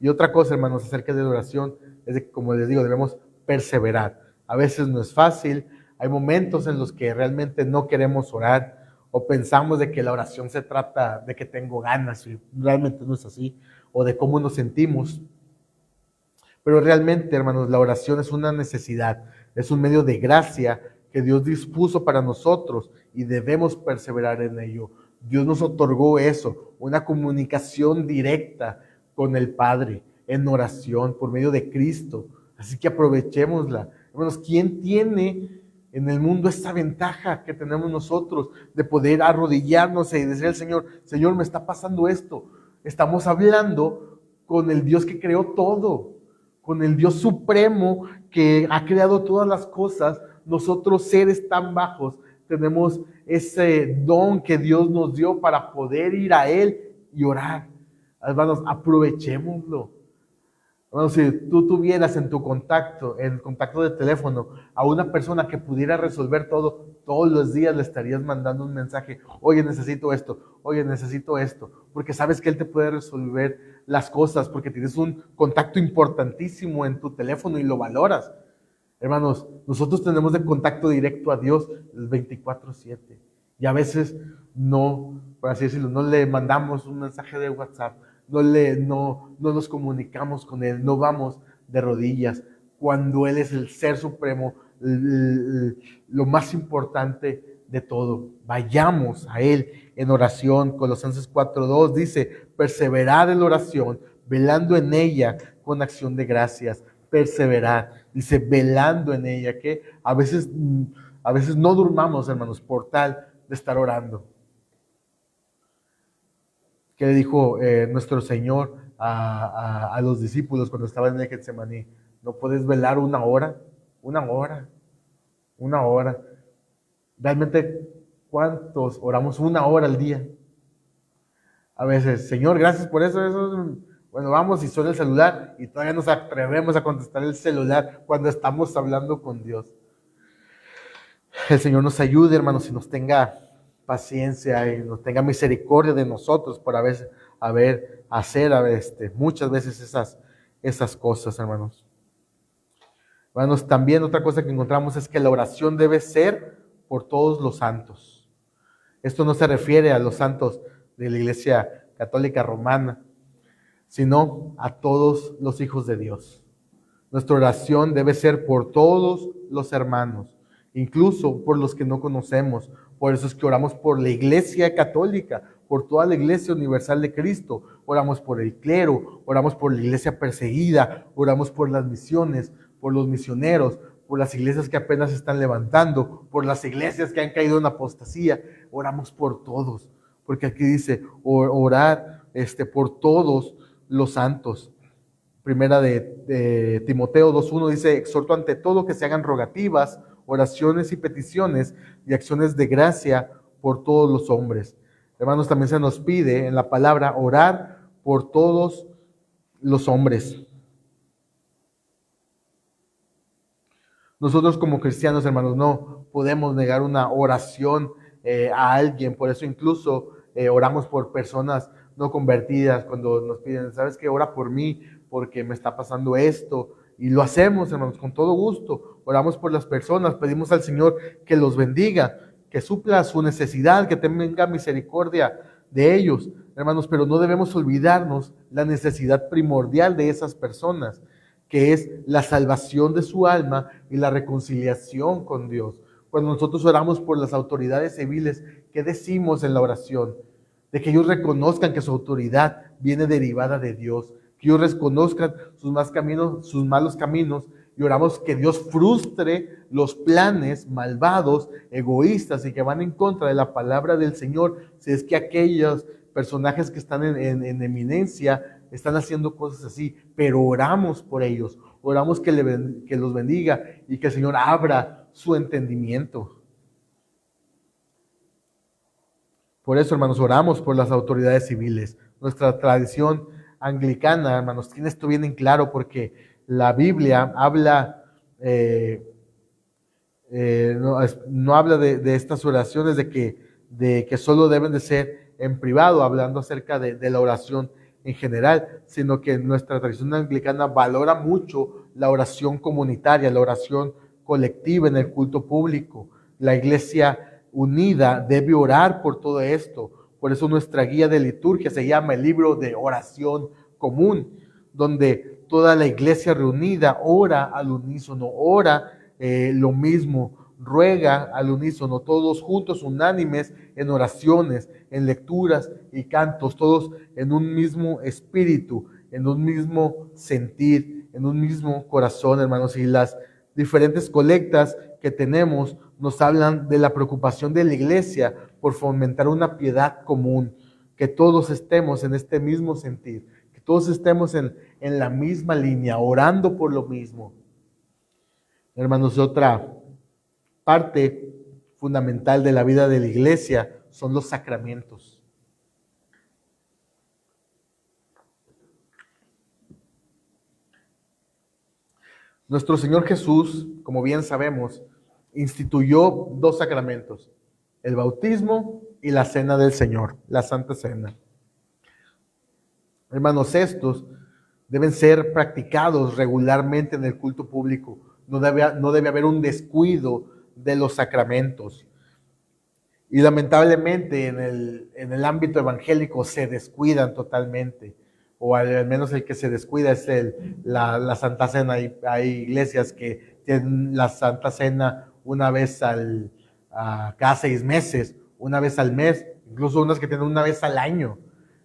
Y otra cosa, hermanos, acerca de la oración es de que, como les digo, debemos perseverar. A veces no es fácil, hay momentos en los que realmente no queremos orar o pensamos de que la oración se trata de que tengo ganas y realmente no es así, o de cómo nos sentimos. Pero realmente, hermanos, la oración es una necesidad, es un medio de gracia que Dios dispuso para nosotros y debemos perseverar en ello. Dios nos otorgó eso, una comunicación directa con el Padre en oración por medio de Cristo. Así que aprovechémosla. Hermanos, ¿quién tiene en el mundo esta ventaja que tenemos nosotros de poder arrodillarnos y decir al Señor, Señor, me está pasando esto? Estamos hablando con el Dios que creó todo, con el Dios supremo que ha creado todas las cosas. Nosotros, seres tan bajos, tenemos ese don que Dios nos dio para poder ir a Él y orar. Hermanos, aprovechémoslo. Bueno, si tú tuvieras en el contacto de teléfono, a una persona que pudiera resolver todo, todos los días le estarías mandando un mensaje, oye, necesito esto, porque sabes que él te puede resolver las cosas, porque tienes un contacto importantísimo en tu teléfono y lo valoras. Hermanos, nosotros tenemos de contacto directo a Dios el 24/7 y a veces no, por así decirlo, no le mandamos un mensaje de WhatsApp, no nos comunicamos con Él, no vamos de rodillas, cuando Él es el Ser Supremo, lo más importante de todo. Vayamos a Él en oración. Colosenses 4:2 dice, perseverad en la oración, velando en ella con acción de gracias. Perseverar, dice, velando en ella, que a veces no durmamos, hermanos, por tal de estar orando. ¿Qué le dijo nuestro Señor a los discípulos cuando estaban en el Getsemaní? ¿No puedes velar una hora? Una hora. Realmente, ¿cuántos oramos una hora al día? A veces, Señor, gracias por eso. Bueno, vamos y suena el celular y todavía nos atrevemos a contestar el celular cuando estamos hablando con Dios. El Señor nos ayude, hermanos, y nos tenga paciencia y nos tenga misericordia de nosotros por hacer muchas veces esas cosas, hermanos. Hermanos, también otra cosa que encontramos es que la oración debe ser por todos los santos. Esto no se refiere a los santos de la Iglesia Católica Romana, sino a todos los hijos de Dios. Nuestra oración debe ser por todos los hermanos, incluso por los que no conocemos. Por eso es que oramos por la Iglesia Católica, por toda la Iglesia Universal de Cristo. Oramos por el clero, oramos por la iglesia perseguida, oramos por las misiones, por los misioneros, por las iglesias que apenas se están levantando, por las iglesias que han caído en apostasía. Oramos por todos, porque aquí dice orar por todos los santos. Primera de Timoteo 2:1 dice, exhorto ante todo que se hagan rogativas, oraciones y peticiones y acciones de gracia por todos los hombres. Hermanos, también se nos pide en la palabra orar por todos los hombres. Nosotros como cristianos, hermanos, no podemos negar una oración a alguien. Por eso incluso oramos por personas no convertidas cuando nos piden, ¿sabes qué? Ora por mí porque me está pasando esto. Y lo hacemos, hermanos, con todo gusto. Oramos por las personas, pedimos al Señor que los bendiga, que supla su necesidad, que tenga misericordia de ellos, hermanos. Pero no debemos olvidarnos la necesidad primordial de esas personas, que es la salvación de su alma y la reconciliación con Dios. Cuando nosotros oramos por las autoridades civiles, ¿qué decimos en la oración? De que ellos reconozcan que su autoridad viene derivada de Dios, que ellos reconozcan sus malos caminos, y oramos que Dios frustre los planes malvados, egoístas y que van en contra de la palabra del Señor, si es que aquellos personajes que están en eminencia están haciendo cosas así, pero oramos por ellos, oramos que los bendiga y que el Señor abra su entendimiento. Por eso, hermanos, oramos por las autoridades civiles. Nuestra tradición anglicana, hermanos, tiene esto bien en claro porque la Biblia habla, no habla de estas oraciones de que solo deben de ser en privado, hablando acerca de la oración en general, sino que nuestra tradición anglicana valora mucho la oración comunitaria, la oración colectiva en el culto público. La iglesia unida debe orar por todo esto. Por eso nuestra guía de liturgia se llama el libro de oración común, donde toda la iglesia reunida ora al unísono, ora lo mismo, ruega al unísono, todos juntos, unánimes en oraciones, en lecturas y cantos, todos en un mismo espíritu, en un mismo sentir, en un mismo corazón, hermanos. Y las diferentes colectas que tenemos nos hablan de la preocupación de la iglesia por fomentar una piedad común, que todos estemos en este mismo sentir, que todos estemos en la misma línea, orando por lo mismo. Hermanos, otra parte fundamental de la vida de la iglesia son los sacramentos. Nuestro Señor Jesús, como bien sabemos, instituyó dos sacramentos, el bautismo y la cena del Señor, la Santa Cena. Hermanos, estos deben ser practicados regularmente en el culto público. No debe haber un descuido de los sacramentos. Y lamentablemente en el ámbito evangélico se descuidan totalmente, o al menos el que se descuida es la Santa Cena. Hay iglesias que tienen la Santa Cena una vez cada 6 meses, una vez al mes, incluso unas que tienen una vez al año.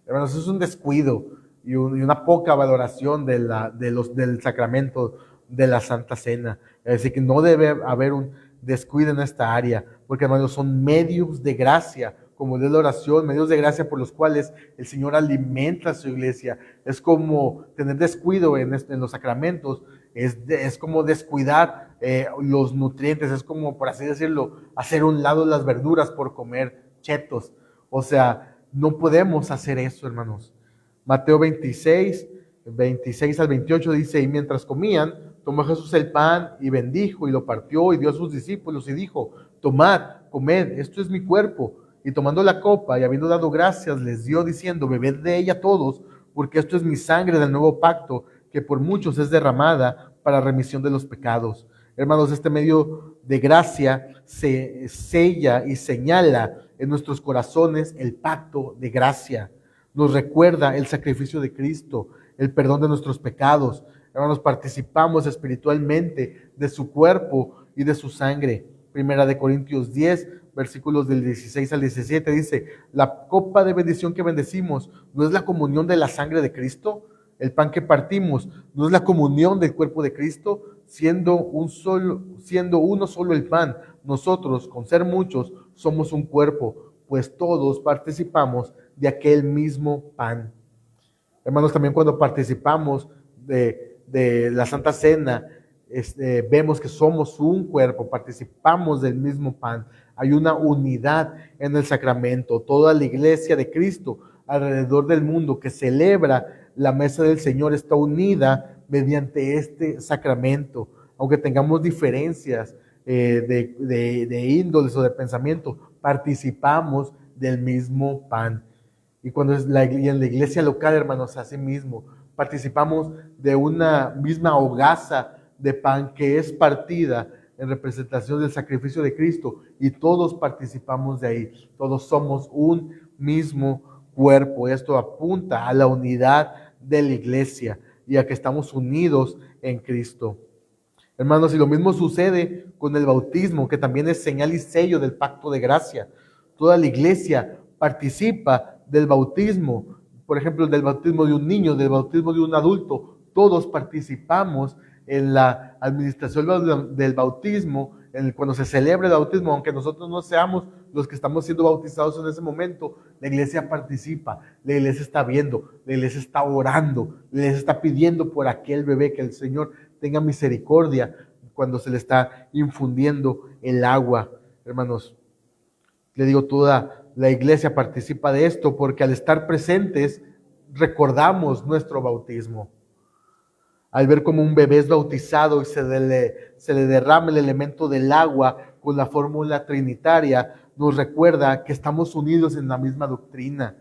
Hermanos, eso es un descuido y una poca valoración del sacramento de la Santa Cena. Es decir, que no debe haber un descuido en esta área, porque hermanos, son medios de gracia, como es la oración, medios de gracia por los cuales el Señor alimenta a su iglesia. Es como tener descuido en los sacramentos, es como descuidar los nutrientes, es como, por así decirlo, hacer un lado las verduras por comer chetos. O sea, no podemos hacer eso, hermanos. Mateo 26 al 28 dice: y mientras comían, tomó Jesús el pan y bendijo y lo partió y dio a sus discípulos y dijo: tomad, comed, esto es mi cuerpo. Y tomando la copa y habiendo dado gracias, les dio diciendo: bebed de ella todos, porque esto es mi sangre del nuevo pacto, que por muchos es derramada para remisión de los pecados. Hermanos, este medio de gracia se sella y señala en nuestros corazones el pacto de gracia. Nos recuerda el sacrificio de Cristo, el perdón de nuestros pecados. Hermanos, participamos espiritualmente de su cuerpo y de su sangre. Primera de Corintios 10, versículos del 16 al 17 dice: la copa de bendición que bendecimos no es la comunión de la sangre de Cristo. El pan que partimos no es la comunión del cuerpo de Cristo. Siendo uno solo el pan, nosotros, con ser muchos, somos un cuerpo, pues todos participamos de aquel mismo pan. Hermanos, también cuando participamos de la Santa Cena, vemos que somos un cuerpo, participamos del mismo pan. Hay una unidad en el sacramento. Toda la iglesia de Cristo alrededor del mundo que celebra la mesa del Señor está unida mediante este sacramento. Aunque tengamos diferencias de índoles o de pensamiento, participamos del mismo pan. Y cuando en la iglesia local, hermanos, así mismo, participamos de una misma hogaza de pan que es partida en representación del sacrificio de Cristo, y todos participamos de ahí. Todos somos un mismo cuerpo. Esto apunta a la unidad de la iglesia y a que estamos unidos en Cristo. Hermanos, y lo mismo sucede con el bautismo, que también es señal y sello del pacto de gracia. Toda la iglesia participa del bautismo, por ejemplo, del bautismo de un niño, del bautismo de un adulto. Todos participamos en la administración del bautismo, cuando se celebra el bautismo, aunque nosotros no seamos los que estamos siendo bautizados en ese momento, la iglesia participa, la iglesia está viendo, la iglesia está orando, la iglesia está pidiendo por aquel bebé, que el Señor tenga misericordia cuando se le está infundiendo el agua. Hermanos, le digo, toda la iglesia participa de esto porque al estar presentes recordamos nuestro bautismo. Al ver cómo un bebé es bautizado y se le derrama el elemento del agua con la fórmula trinitaria, nos recuerda que estamos unidos en la misma doctrina,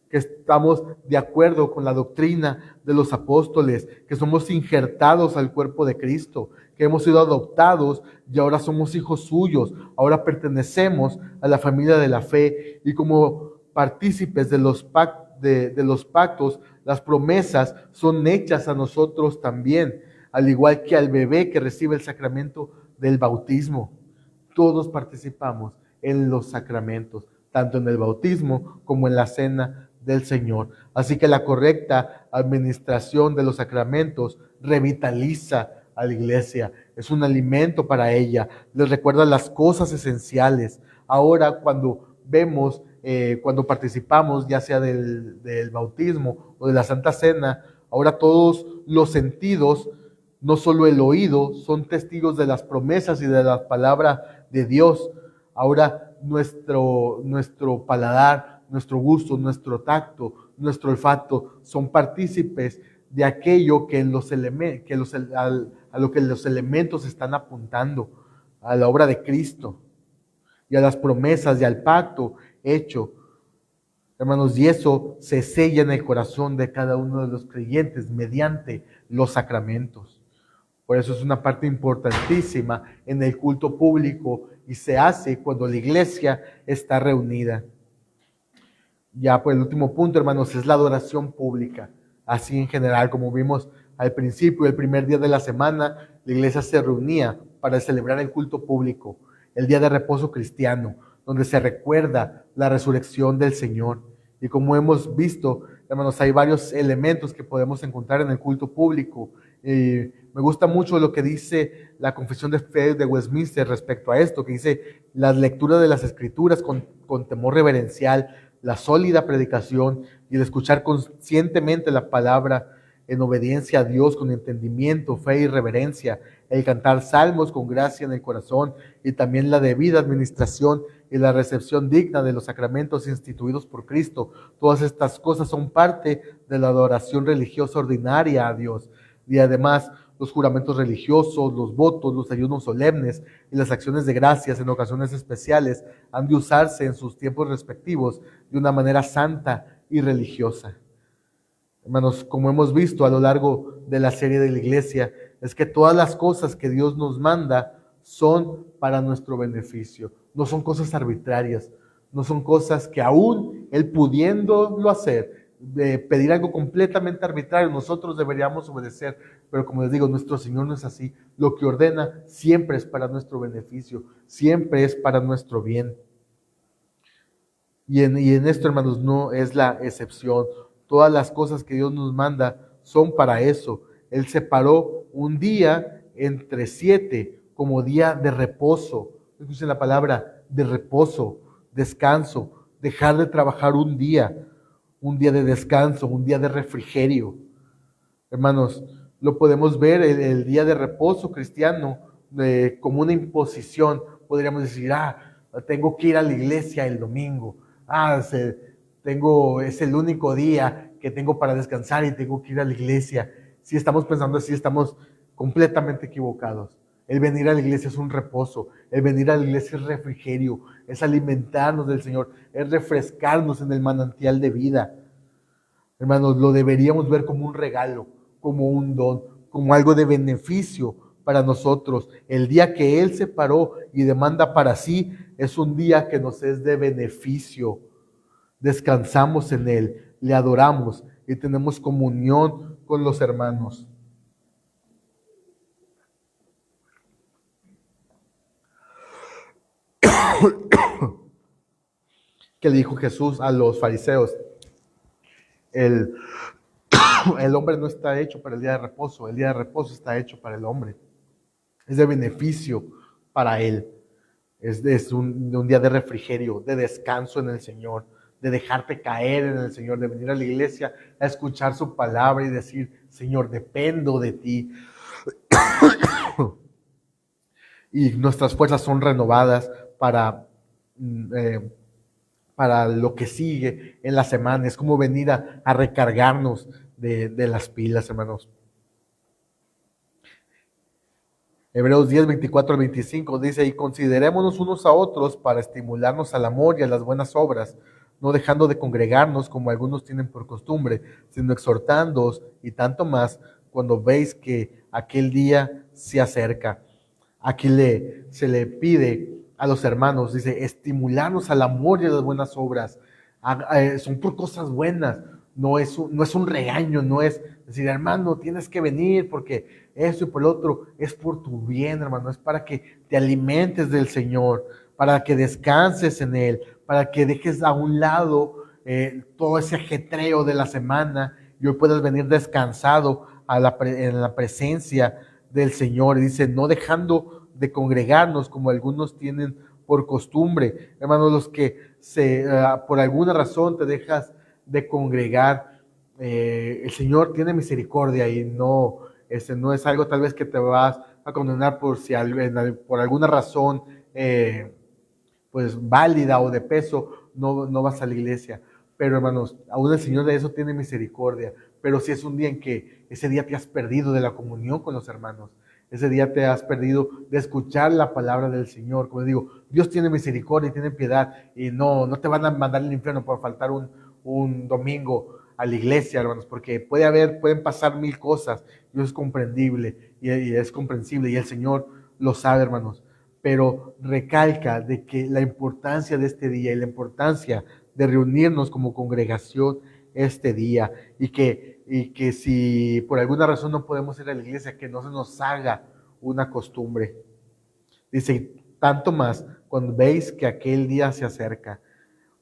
que estamos de acuerdo con la doctrina de los apóstoles, que somos injertados al cuerpo de Cristo, que hemos sido adoptados y ahora somos hijos suyos, ahora pertenecemos a la familia de la fe y como partícipes de los pactos, las promesas son hechas a nosotros también, al igual que al bebé que recibe el sacramento del bautismo. Todos participamos en los sacramentos, tanto en el bautismo como en la cena del Señor. Así que la correcta administración de los sacramentos revitaliza a la iglesia, es un alimento para ella, les recuerda las cosas esenciales. Ahora cuando vemos, cuando participamos ya sea del bautismo o de la Santa Cena, ahora todos los sentidos, no solo el oído, son testigos de las promesas y de la palabra de Dios. Ahora nuestro paladar, nuestro gusto, nuestro tacto, nuestro olfato son partícipes de aquello que a lo que los elementos están apuntando, a la obra de Cristo y a las promesas y al pacto hecho. Hermanos, y eso se sella en el corazón de cada uno de los creyentes mediante los sacramentos. Por eso es una parte importantísima en el culto público y se hace cuando la iglesia está reunida. Ya por el último punto, hermanos, es la adoración pública. Así en general, como vimos al principio, el primer día de la semana, la iglesia se reunía para celebrar el culto público, el día de reposo cristiano, donde se recuerda la resurrección del Señor. Y como hemos visto, hermanos, hay varios elementos que podemos encontrar en el culto público. Me gusta mucho lo que dice la Confesión de Fe de Westminster respecto a esto, que dice la lectura de las Escrituras con temor reverencial, la sólida predicación y el escuchar conscientemente la palabra en obediencia a Dios con entendimiento, fe y reverencia, el cantar salmos con gracia en el corazón y también la debida administración y la recepción digna de los sacramentos instituidos por Cristo. Todas estas cosas son parte de la adoración religiosa ordinaria a Dios. Y además, los juramentos religiosos, los votos, los ayunos solemnes y las acciones de gracias en ocasiones especiales han de usarse en sus tiempos respectivos de una manera santa y religiosa. Hermanos, como hemos visto a lo largo de la serie de la iglesia, es que todas las cosas que Dios nos manda son para nuestro beneficio. No son cosas arbitrarias, no son cosas que aún Él pudiéndolo hacer, de pedir algo completamente arbitrario, nosotros deberíamos obedecer. Pero como les digo, nuestro Señor no es así. Lo que ordena siempre es para nuestro beneficio, siempre es para nuestro bien. Y en esto, hermanos, no es la excepción. Todas las cosas que Dios nos manda son para eso. Él separó un día entre 7 como día de reposo. Escuchen la palabra de reposo, descanso, dejar de trabajar un día de descanso, un día de refrigerio. Hermanos, lo podemos ver el día de reposo cristiano como una imposición. Podríamos decir, tengo que ir a la iglesia el domingo. Es el único día que tengo para descansar y tengo que ir a la iglesia. Si estamos pensando así, estamos completamente equivocados. El venir a la iglesia es un reposo. El venir a la iglesia es refrigerio. Es alimentarnos del Señor. Es refrescarnos en el manantial de vida. Hermanos, lo deberíamos ver como un regalo, como un don, como algo de beneficio para nosotros. El día que Él separó y demanda para sí es un día que nos es de beneficio. Descansamos en Él, le adoramos y tenemos comunión con los hermanos. que le dijo Jesús a los fariseos, el, el hombre no está hecho para el día de reposo, el día de reposo está hecho para el hombre, es de beneficio para él, es un día de refrigerio, de descanso en el Señor, de dejarte caer en el Señor, de venir a la iglesia a escuchar su palabra y decir, Señor, dependo de ti. Y nuestras fuerzas son renovadas para, eh, para lo que sigue en la semana. Es como venir a recargarnos de las pilas, hermanos. Hebreos 10, 24 al 25 dice, y considerémonos unos a otros para estimularnos al amor y a las buenas obras, no dejando de congregarnos como algunos tienen por costumbre, sino exhortándoos y tanto más cuando veis que aquel día se acerca. Aquí se le pide a los hermanos, dice, estimularnos al amor y a las buenas obras. Son por cosas buenas, no es un regaño, no es decir, hermano, tienes que venir porque eso y por lo otro, es por tu bien, hermano, es para que te alimentes del Señor, para que descanses en Él, para que dejes a un lado todo ese ajetreo de la semana y hoy puedas venir descansado en la presencia del Señor. Y dice, no dejando de congregarnos como algunos tienen por costumbre. Hermanos, los que por alguna razón te dejas de congregar, el Señor tiene misericordia y no es algo tal vez que te vas a condenar por si por alguna razón pues válida o de peso no vas a la iglesia. Pero hermanos, aún el Señor de eso tiene misericordia. Pero si es un día en que ese día te has perdido de la comunión con los hermanos, ese día te has perdido de escuchar la palabra del Señor. Como digo, Dios tiene misericordia y tiene piedad y no te van a mandar al infierno por faltar un domingo a la iglesia, hermanos, porque pueden pasar mil cosas y eso es comprendible y es comprensible y el Señor lo sabe, hermanos. Pero recalca de que la importancia de este día y la importancia de reunirnos como congregación este día y que si por alguna razón no podemos ir a la iglesia, que no se nos haga una costumbre. Dice, tanto más cuando veis que aquel día se acerca.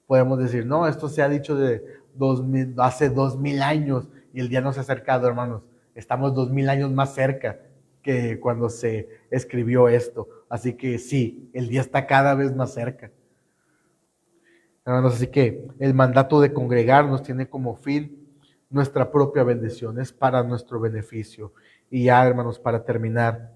Podemos decir, no, esto se ha dicho hace 2000 años y el día no se ha acercado, hermanos. Estamos 2000 años más cerca que cuando se escribió esto. Así que sí, el día está cada vez más cerca. Hermanos, así que el mandato de congregarnos tiene como fin nuestra propia bendición, es para nuestro beneficio. Y ya, hermanos, para terminar,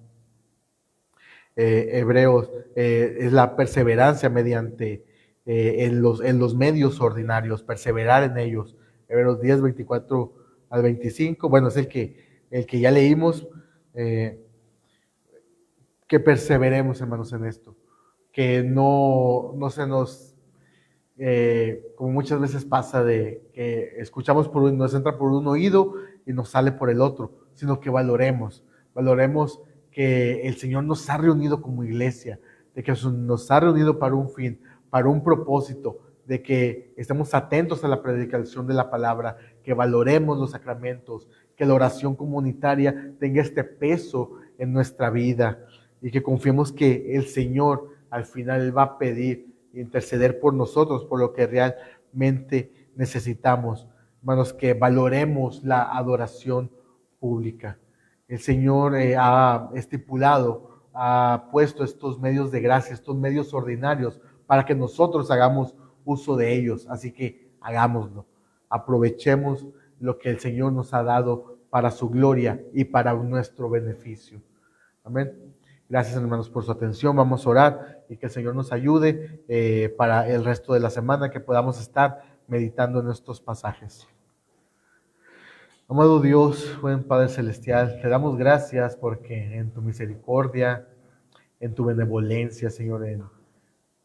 Hebreos es la perseverancia mediante en los medios ordinarios, perseverar en ellos. Hebreos 10, 24 al 25, bueno, es el que ya leímos, que perseveremos, hermanos, en esto, que no se nos como muchas veces pasa de que escuchamos nos entra por un oído y nos sale por el otro, sino que valoremos que el Señor nos ha reunido como iglesia, de que nos ha reunido para un fin, para un propósito, de que estemos atentos a la predicación de la palabra, que valoremos los sacramentos, que la oración comunitaria tenga este peso en nuestra vida y que confiemos que el Señor al final va a pedir interceder por nosotros, por lo que realmente necesitamos. Hermanos, que valoremos la adoración pública. El Señor ha estipulado, ha puesto estos medios de gracia, estos medios ordinarios, para que nosotros hagamos uso de ellos. Así que hagámoslo. Aprovechemos lo que el Señor nos ha dado para su gloria y para nuestro beneficio. Amén. Gracias, hermanos, por su atención. Vamos a orar y que el Señor nos ayude para el resto de la semana, que podamos estar meditando en estos pasajes. Amado Dios, buen Padre Celestial, te damos gracias porque en tu misericordia, en tu benevolencia, Señor,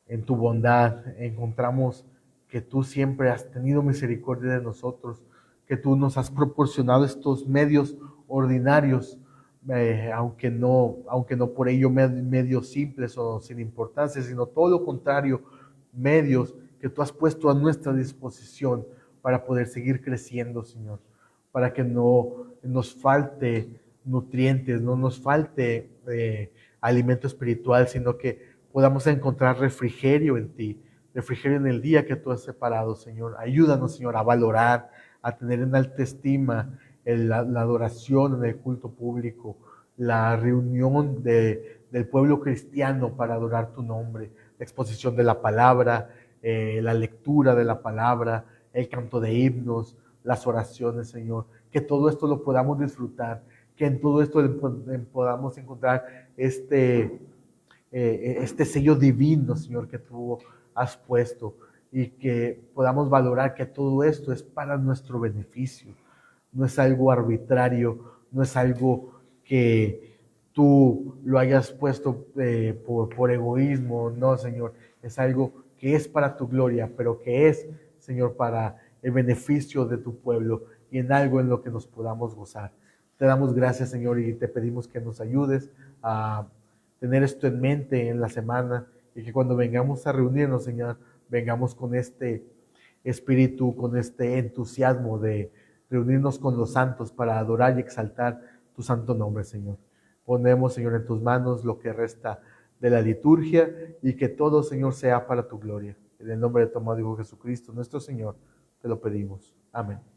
en tu bondad, encontramos que tú siempre has tenido misericordia de nosotros, que tú nos has proporcionado estos medios ordinarios, aunque no por ello medios simples o sin importancia, sino todo lo contrario, medios que tú has puesto a nuestra disposición para poder seguir creciendo, Señor, para que no nos falte nutrientes, no nos falte alimento espiritual, sino que podamos encontrar refrigerio en ti, refrigerio en el día que tú has separado, Señor. Ayúdanos, Señor, a valorar, a tener en alta estima la adoración en el culto público, la reunión del pueblo cristiano para adorar tu nombre, la exposición de la palabra, la lectura de la palabra, el canto de himnos, las oraciones, Señor. Que todo esto lo podamos disfrutar, que en todo esto podamos encontrar este sello divino, Señor, que tú has puesto, y que podamos valorar que todo esto es para nuestro beneficio. No es algo arbitrario, no es algo que tú lo hayas puesto por egoísmo, no, Señor. Es algo que es para tu gloria, pero que es, Señor, para el beneficio de tu pueblo y en algo en lo que nos podamos gozar. Te damos gracias, Señor, y te pedimos que nos ayudes a tener esto en mente en la semana, y que cuando vengamos a reunirnos, Señor, vengamos con este espíritu, con este entusiasmo de reunirnos con los santos para adorar y exaltar tu santo nombre, Señor. Ponemos, Señor, en tus manos lo que resta de la liturgia, y que todo, Señor, sea para tu gloria. En el nombre de tu amado Hijo Jesucristo, nuestro Señor, te lo pedimos. Amén.